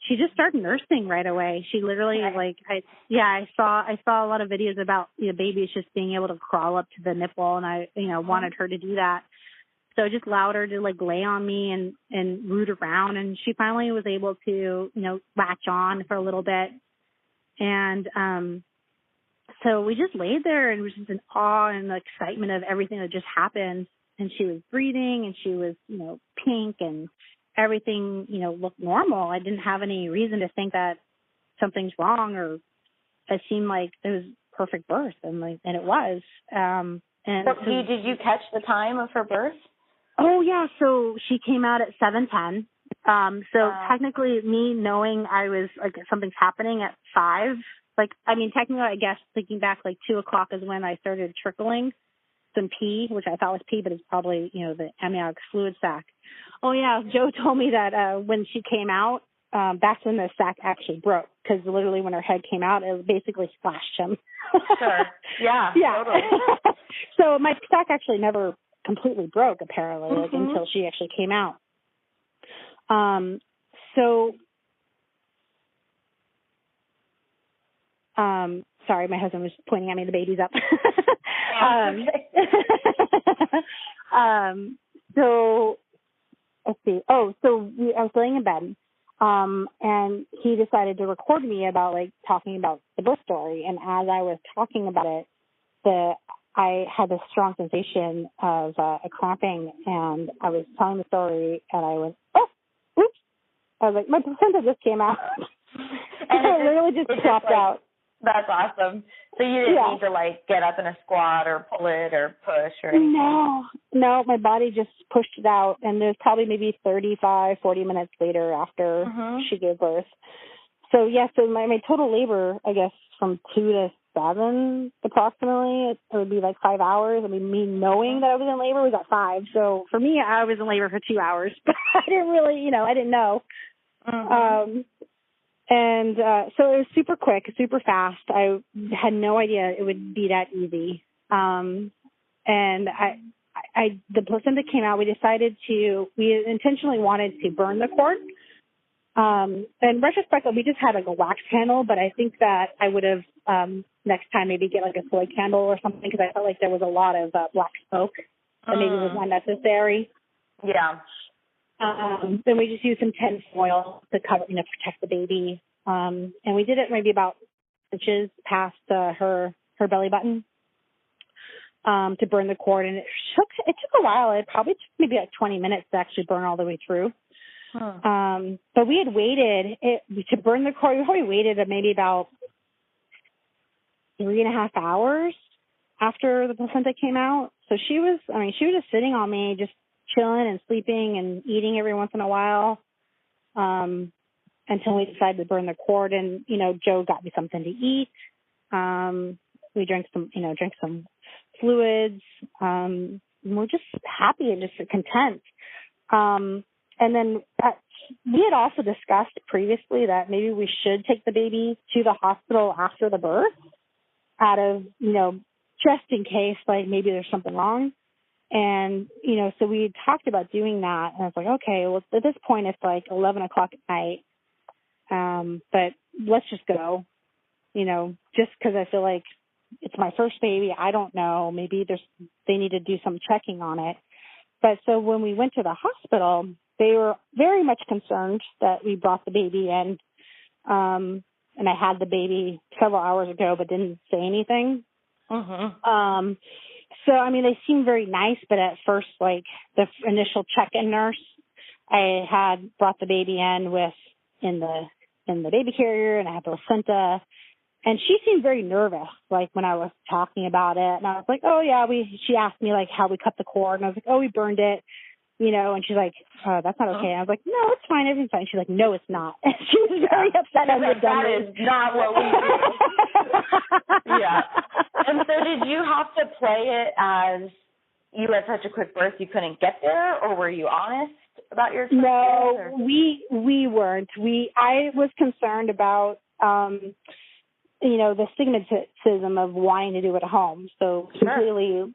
[SPEAKER 4] she just started nursing right away. She literally I saw a lot of videos about babies just being able to crawl up to the nipple, and I wanted her to do that. So I just allowed her to like lay on me and root around, and she finally was able to latch on for a little bit. And so we just laid there and was just in awe and the excitement of everything that just happened. And she was breathing, and she was pink, and everything, looked normal. I didn't have any reason to think that something's wrong, or it seemed like it was perfect birth, and it was. And
[SPEAKER 3] so did you catch the time of her birth?
[SPEAKER 4] Oh yeah, so she came out at 7:10. So technically me knowing I was like something's happening at 5, like, I mean, technically, I guess thinking back, like 2:00 is when I started trickling some pee, which I thought was pee, but it's probably, the amniotic fluid sac. Oh yeah. Joe told me that, when she came out, that's when the sac actually broke, because literally when her head came out, it basically splashed him.
[SPEAKER 3] Sure. Yeah.
[SPEAKER 4] Yeah.
[SPEAKER 3] Totally.
[SPEAKER 4] So my sac actually never completely broke, apparently, like until she actually came out. Sorry, my husband was pointing at me. The baby's up. So let's see. I was laying in bed, and he decided to record me about talking about the birth story. And as I was talking about it, I had this strong sensation of a clamping, and I was telling the story, and I went, oh, oops. I was like, my placenta just came out. And it literally just dropped out.
[SPEAKER 3] That's awesome. So you didn't need to get up in a squat or pull it or push or anything?
[SPEAKER 4] No, my body just pushed it out, and there's probably maybe 35, 40 minutes later after she gave birth. So so my total labor, I guess, from 2 to 7 approximately, it would be 5 hours. I mean, me knowing that I was in labor was at 5. So for me, I was in labor for 2 hours, but I didn't really, I didn't know. And so it was super quick, super fast. I had no idea it would be that easy. And the placenta came out. We intentionally wanted to burn the cord. In retrospect, we just had a wax candle, but I think that I would have next time maybe get a soy candle or something, because I felt like there was a lot of black smoke that maybe was unnecessary.
[SPEAKER 3] Yeah.
[SPEAKER 4] Then we just used some tin foil to cover, protect the baby. And we did it maybe about inches past her belly button to burn the cord. And it took a while. It probably took maybe 20 minutes to actually burn all the way through. But we had waited to burn the cord. We probably waited maybe about 3.5 hours after the placenta came out. So she was just sitting on me, just chilling and sleeping and eating every once in a while, until we decided to burn the cord. And, Joe got me something to eat. We drank some fluids. We're just happy and just content. And then we had also discussed previously that maybe we should take the baby to the hospital after the birth out of, just in case, maybe there's something wrong. And, so we had talked about doing that. And I was like, okay, well, at this point, it's 11 o'clock at night. But let's just go, just because I feel like it's my first baby. I don't know. Maybe they need to do some checking on it. But so when we went to the hospital, they were very much concerned that we brought the baby in. And I had the baby several hours ago, but didn't say anything. So, they seemed very nice, but at first, the initial check-in nurse, I had brought the baby in the baby carrier, and I had the placenta, and she seemed very nervous, when I was talking about it. And I was like, oh yeah, she asked me how we cut the cord, and I was like, oh, we burned it, and she's like, oh, that's not okay. And I was like, no, it's fine, everything's fine. She's like, no, it's not. And she was very upset.
[SPEAKER 3] That is not what we do. Yeah. And so did you have to play it as you had such a quick birth you couldn't get there, or were you honest about your experience?
[SPEAKER 4] No, we weren't. I was concerned about, the stigmatism of wanting to do it at home. So completely,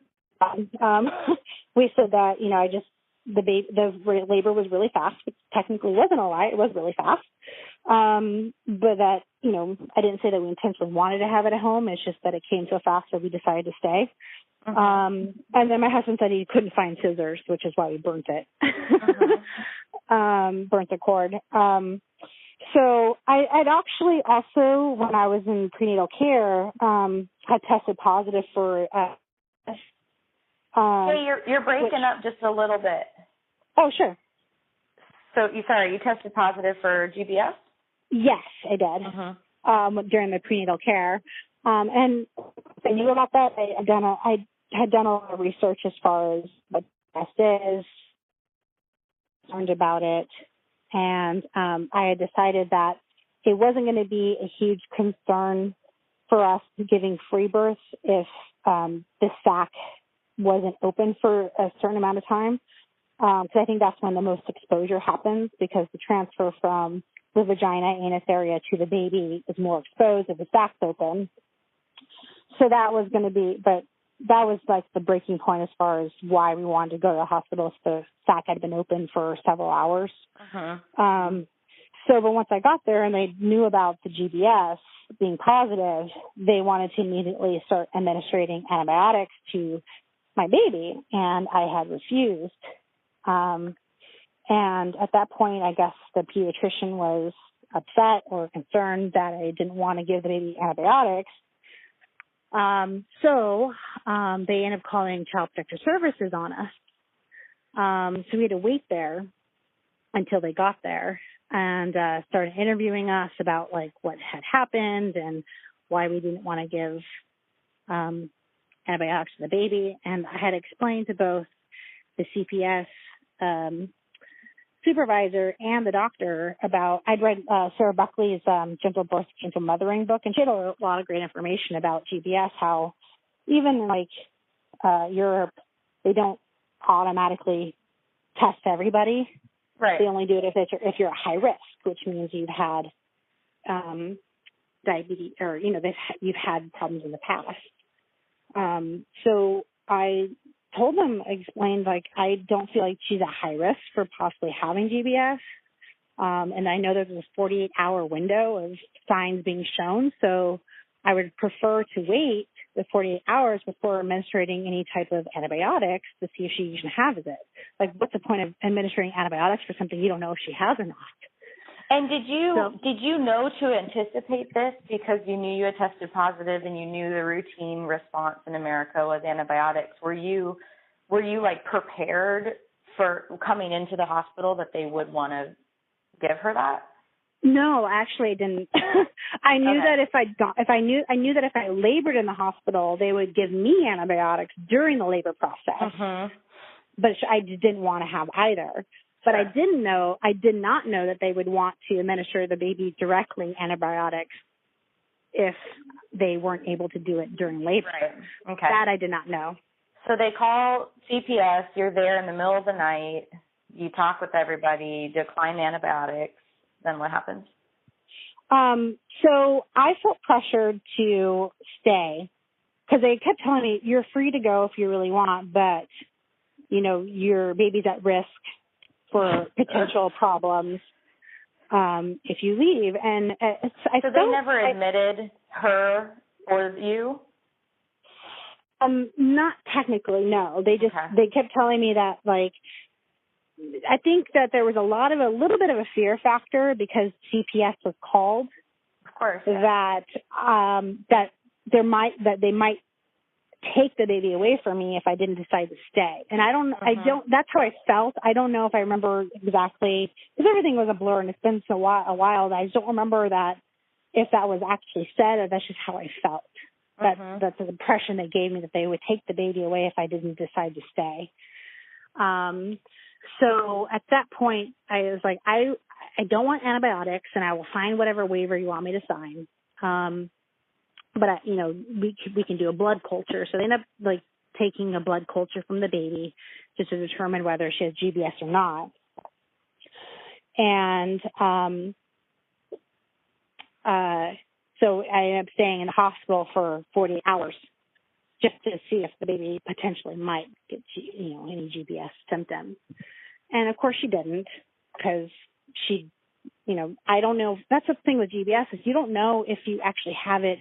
[SPEAKER 4] we said that, the labor was really fast, which technically wasn't a lie. It was really fast. But that, I didn't say that we intentionally wanted to have it at home. It's just that it came so fast that we decided to stay. And then my husband said he couldn't find scissors, which is why we burnt it. Burnt the cord. So I'd actually also, when I was in prenatal care, had tested positive for,
[SPEAKER 3] hey, you're breaking up just a little bit.
[SPEAKER 4] Oh, sure.
[SPEAKER 3] So you tested positive for GBS?
[SPEAKER 4] Yes, I did. During the prenatal care. And I knew about that. I had done a lot of research as far as what test is, learned about it, and I had decided that it wasn't going to be a huge concern for us giving free birth if the sac wasn't open for a certain amount of time, because I think that's when the most exposure happens, because the transfer from the vagina, anus area to the baby is more exposed if the sac's open. So that was going to be, but that was like the breaking point as far as why we wanted to go to the hospital if the sac had been open for several hours. But once I got there and they knew about the GBS being positive, they wanted to immediately start administering antibiotics to my baby, and I had refused. And at that point, I guess the pediatrician was upset or concerned that I didn't want to give the baby antibiotics. So they ended up calling Child Protective Services on us. So we had to wait there until they got there and started interviewing us about like what had happened and why we didn't want to give antibiotics to the baby. And I had explained to both the CPS supervisor and the doctor about, I'd read Sarah Buckley's Gentle Birth, Gentle Mothering book, and she had a lot of great information about GBS, how even like Europe, they don't automatically test everybody.
[SPEAKER 3] Right.
[SPEAKER 4] They only do it if you're at high risk, which means you've had diabetes or, you've had problems in the past. So I told them, explained, like, I don't feel like she's at high risk for possibly having GBS. And I know there's a 48-hour window of signs being shown. So I would prefer to wait the 48 hours before administering any type of antibiotics to see if she even has it. Like, what's the point of administering antibiotics for something you don't know if she has or not?
[SPEAKER 3] And did you know to anticipate this because you knew you had tested positive and you knew the routine response in America was antibiotics? Were you like prepared for coming into the hospital that they would want to give her that?
[SPEAKER 4] No, actually I didn't. I knew that I knew that if I labored in the hospital, they would give me antibiotics during the labor process. But I didn't want to have either. But I did not know that they would want to administer the baby directly antibiotics if they weren't able to do it during labor.
[SPEAKER 3] Right. Okay.
[SPEAKER 4] That I did not know.
[SPEAKER 3] So they call CPS, you're there in the middle of the night, you talk with everybody, decline antibiotics, then what happens?
[SPEAKER 4] So I felt pressured to stay because they kept telling me, you're free to go if you really want, but, your baby's at risk for potential problems if you leave. And
[SPEAKER 3] so they never admitted her or you?
[SPEAKER 4] Not technically, no. They kept telling me that, like, I think that there was a little bit of a fear factor because CPS was called.
[SPEAKER 3] Of course.
[SPEAKER 4] Yeah. That they might take the baby away from me if I didn't decide to stay. And that's how I felt. I don't know if I remember exactly, because everything was a blur and it's been a while that I just don't remember that if that was actually said or that's just how I felt. That's the impression they gave me, that they would take the baby away if I didn't decide to stay. So at that point, I was like, I don't want antibiotics, and I will sign whatever waiver you want me to sign. But we can do a blood culture. So they end up like taking a blood culture from the baby just to determine whether she has GBS or not. And so I ended up staying in the hospital for 48 hours just to see if the baby potentially might get any GBS symptoms. And of course she didn't, because she, I don't know. That's the thing with GBS is you don't know if you actually have it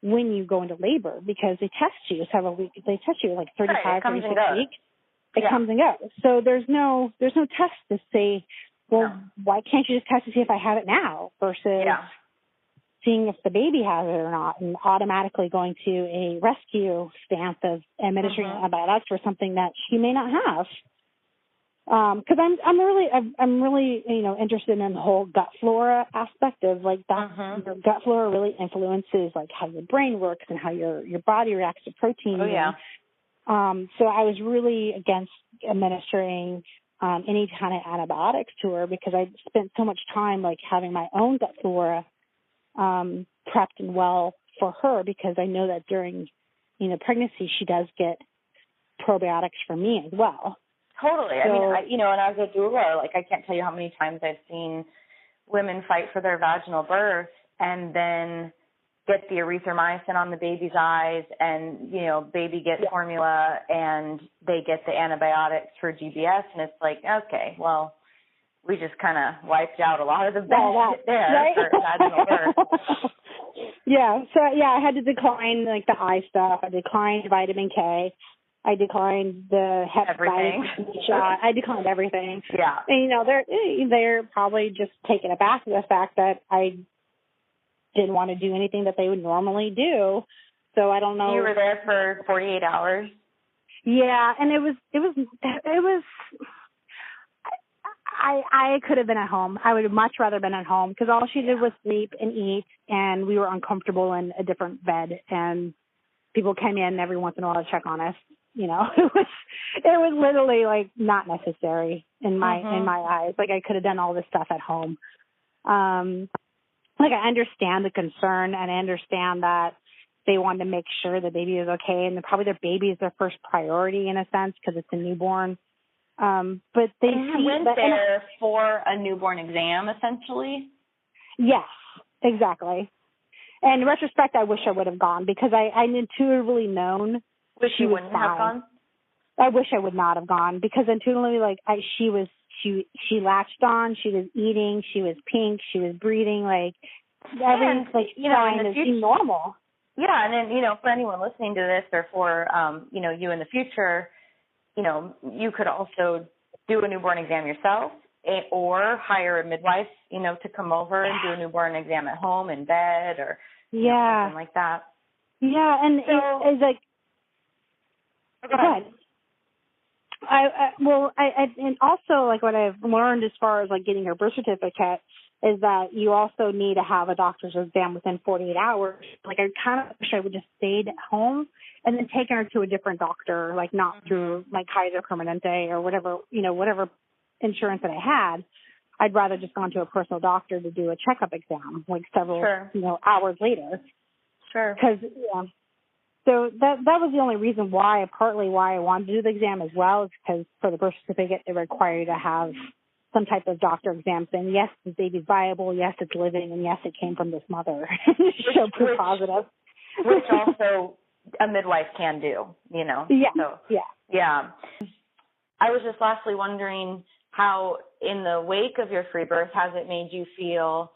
[SPEAKER 4] when you go into labor, because they test you several weeks. They test you like 35, 36 weeks. It comes and goes. So there's no test to say, well, why can't you just test to see if I have it now versus seeing if the baby has it or not, and automatically going to a rescue stance of administering antibiotics for something that she may not have. Because I'm really interested in the whole gut flora aspect of like that. Your gut flora really influences like how your brain works and how your body reacts to protein. So I was really against administering any kind of antibiotics to her because I spent so much time like having my own gut flora prepped and well for her because I know that during, pregnancy she does get probiotics from me as well.
[SPEAKER 3] Totally.
[SPEAKER 4] So,
[SPEAKER 3] I mean, and as a doula, like I can't tell you how many times I've seen women fight for their vaginal birth and then get the erythromycin on the baby's eyes and, baby gets formula and they get the antibiotics for GBS and it's like, okay, well, we just kind of wiped out a lot of the benefit there right? for vaginal birth.
[SPEAKER 4] Yeah. So, I had to decline like the eye stuff. I declined vitamin K. I declined the vitamin shot. I declined everything.
[SPEAKER 3] Yeah.
[SPEAKER 4] And, they're probably just taken aback at the fact that I didn't want to do anything that they would normally do. So I don't know.
[SPEAKER 3] You were there for 48 hours?
[SPEAKER 4] Yeah. And it was, I could have been at home. I would have much rather been at home because all she did was sleep and eat and we were uncomfortable in a different bed and people came in every once in a while to check on us. It was literally like not necessary in my eyes. Like I could have done all this stuff at home. Like I understand the concern and I understand that they wanted to make sure the baby is okay and probably their baby is their first priority in a sense because it's a newborn. But they
[SPEAKER 3] went there for a newborn exam essentially?
[SPEAKER 4] Yes, exactly. And in retrospect, I wish I would have gone because I intuitively known.
[SPEAKER 3] Wish you wouldn't have gone?
[SPEAKER 4] I wish I would not have gone because intuitively, she latched on, she was eating, she was pink, she was breathing, like everything's trying to be normal.
[SPEAKER 3] Yeah, and then, for anyone listening to this or for, you in the future, you could also do a newborn exam yourself or hire a midwife, to come over and do a newborn exam at home in bed or something like that.
[SPEAKER 4] Yeah, and so, it's like, go ahead. And also like what I've learned as far as like getting her birth certificate is that you also need to have a doctor's exam within 48 hours. Like I kind of wish I would just stayed at home and then taken her to a different doctor, like not through like Kaiser Permanente or whatever insurance that I had. I'd rather just gone to a personal doctor to do a checkup exam, like several, hours later.
[SPEAKER 3] Sure.
[SPEAKER 4] Because, so that was the only reason partly why I wanted to do the exam as well, is because for the birth certificate, it required you to have some type of doctor exam saying, yes, the baby's viable, yes, it's living, and yes, it came from this mother. Show proof positive.
[SPEAKER 3] Which also a midwife can do,
[SPEAKER 4] Yeah.
[SPEAKER 3] So, yeah. I was just lastly wondering how, in the wake of your free birth, has it made you feel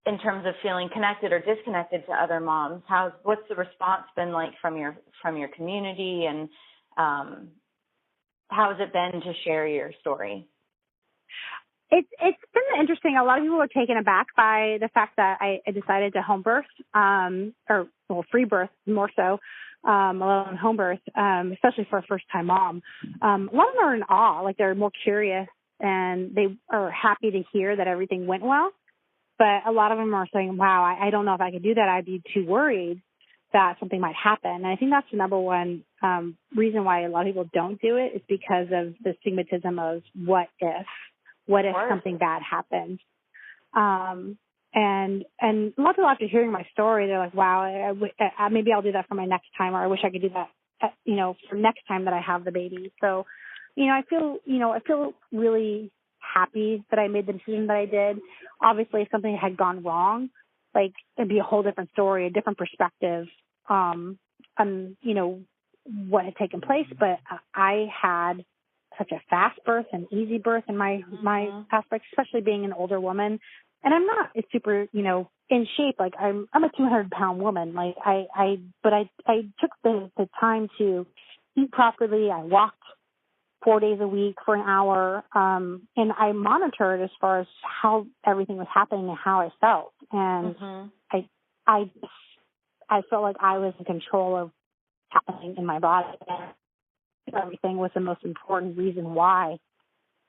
[SPEAKER 3] in terms of feeling connected or disconnected to other moms? What's the response been like from your community, and how has it been to share your story?
[SPEAKER 4] It's been interesting. A lot of people were taken aback by the fact that I decided to home birth, free birth more so, alone home birth, especially for a first time mom. A lot of them are in awe, like they're more curious and they are happy to hear that everything went well. But a lot of them are saying, wow, I don't know if I could do that. I'd be too worried that something might happen. And I think that's the number one reason why a lot of people don't do it is because of the stigmatism of what if something bad happens. And a lot of people after hearing my story, they're like, wow, maybe I'll do that for my next time, or I wish I could do that, for next time that I have the baby. So, I feel really happy that I made the decision that I did. Obviously, if something had gone wrong, like it'd be a whole different story, a different perspective on, what had taken place. But I had such a fast birth and easy birth in my aspect, especially being an older woman. And I'm not super, in shape. Like I'm a 200-pound woman. Like I took the time to eat properly. I walked 4 days a week for an hour. And I monitored as far as how everything was happening and how I felt. And I felt like I was in control of happening in my body. Everything was the most important reason why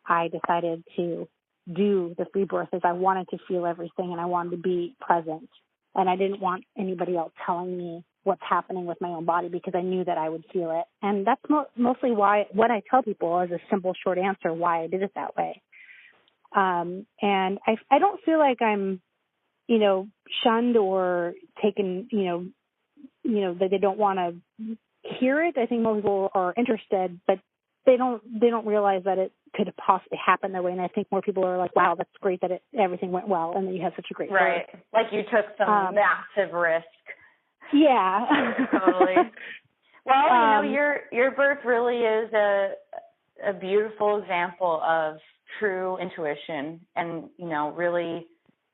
[SPEAKER 4] I decided to do the free birth is I wanted to feel everything and I wanted to be present. And I didn't want anybody else telling me what's happening with my own body because I knew that I would feel it. And that's mostly why what I tell people is a simple, short answer why I did it that way. And I don't feel like I'm, shunned or taken, that they don't want to hear it. I think most people are interested, but they don't realize that it could possibly happen that way. And I think more people are like, wow, that's great that everything went well and that you had such a great birth.
[SPEAKER 3] Right. Like you took some massive risk.
[SPEAKER 4] Yeah.
[SPEAKER 3] Totally. Well, your birth really is a beautiful example of true intuition and, really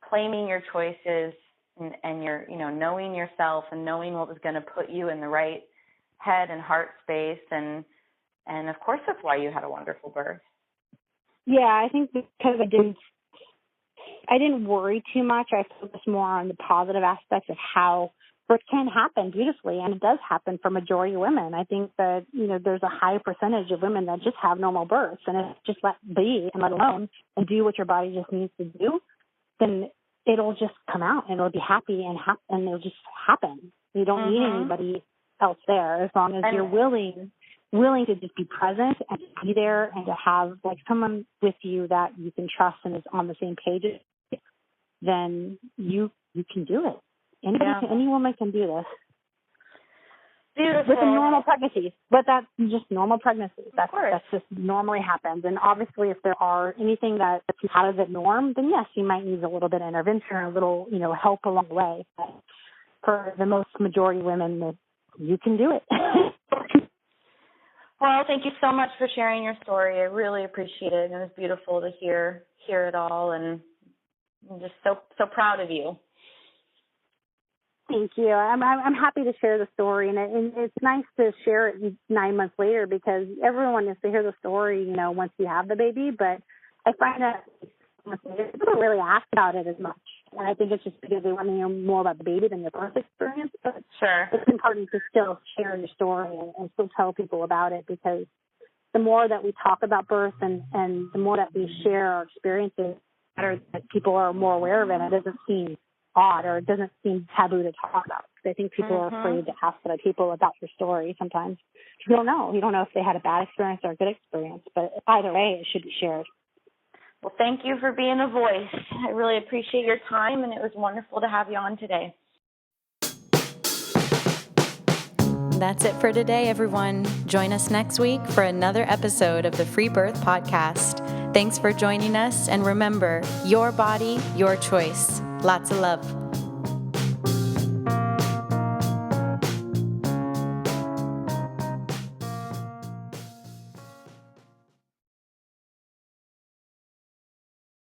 [SPEAKER 3] claiming your choices and your, knowing yourself and knowing what was going to put you in the right head and heart space. And of course, that's why you had a wonderful birth.
[SPEAKER 4] Yeah, I think because I didn't worry too much. I focused more on the positive aspects of how birth can happen beautifully, and it does happen for majority of women. I think that, there's a high percentage of women that just have normal births, and if just let be and let alone and do what your body just needs to do, then it'll just come out and it'll be happy and it'll just happen. You don't need anybody else there as long as you're willing to just be present and be there and to have like someone with you that you can trust and is on the same page. Then you can do it. Any woman can do this.
[SPEAKER 3] Beautiful.
[SPEAKER 4] With a normal pregnancy. But that's just normal pregnancies. That's just normally happens. And obviously if there are anything that's out of the norm, then yes, you might need a little bit of intervention or a little, help along the way. But for the most majority of women, you can do it.
[SPEAKER 3] Well, thank you so much for sharing your story. I really appreciate it. It was beautiful to hear it all, and I'm just so proud of you.
[SPEAKER 4] Thank you. I'm happy to share the story, and it's nice to share it 9 months later because everyone needs to hear the story, once you have the baby. But I find that people don't really ask about it as much, and I think it's just because they want to know more about the baby than your birth experience. But
[SPEAKER 3] sure,
[SPEAKER 4] it's important to still share your story and still tell people about it because the more that we talk about birth and the more that we share our experiences, the better that people are more aware of it. It doesn't seem odd or it doesn't seem taboo to talk about. I think people are afraid to ask other people about your story sometimes. You don't know. You don't know if they had a bad experience or a good experience, but either way, it should be shared.
[SPEAKER 3] Well, thank you for being a voice. I really appreciate your time, and it was wonderful to have you on today.
[SPEAKER 2] That's it for today, everyone. Join us next week for another episode of the Free Birth Podcast. Thanks for joining us, and remember, your body, your choice. Lots of love.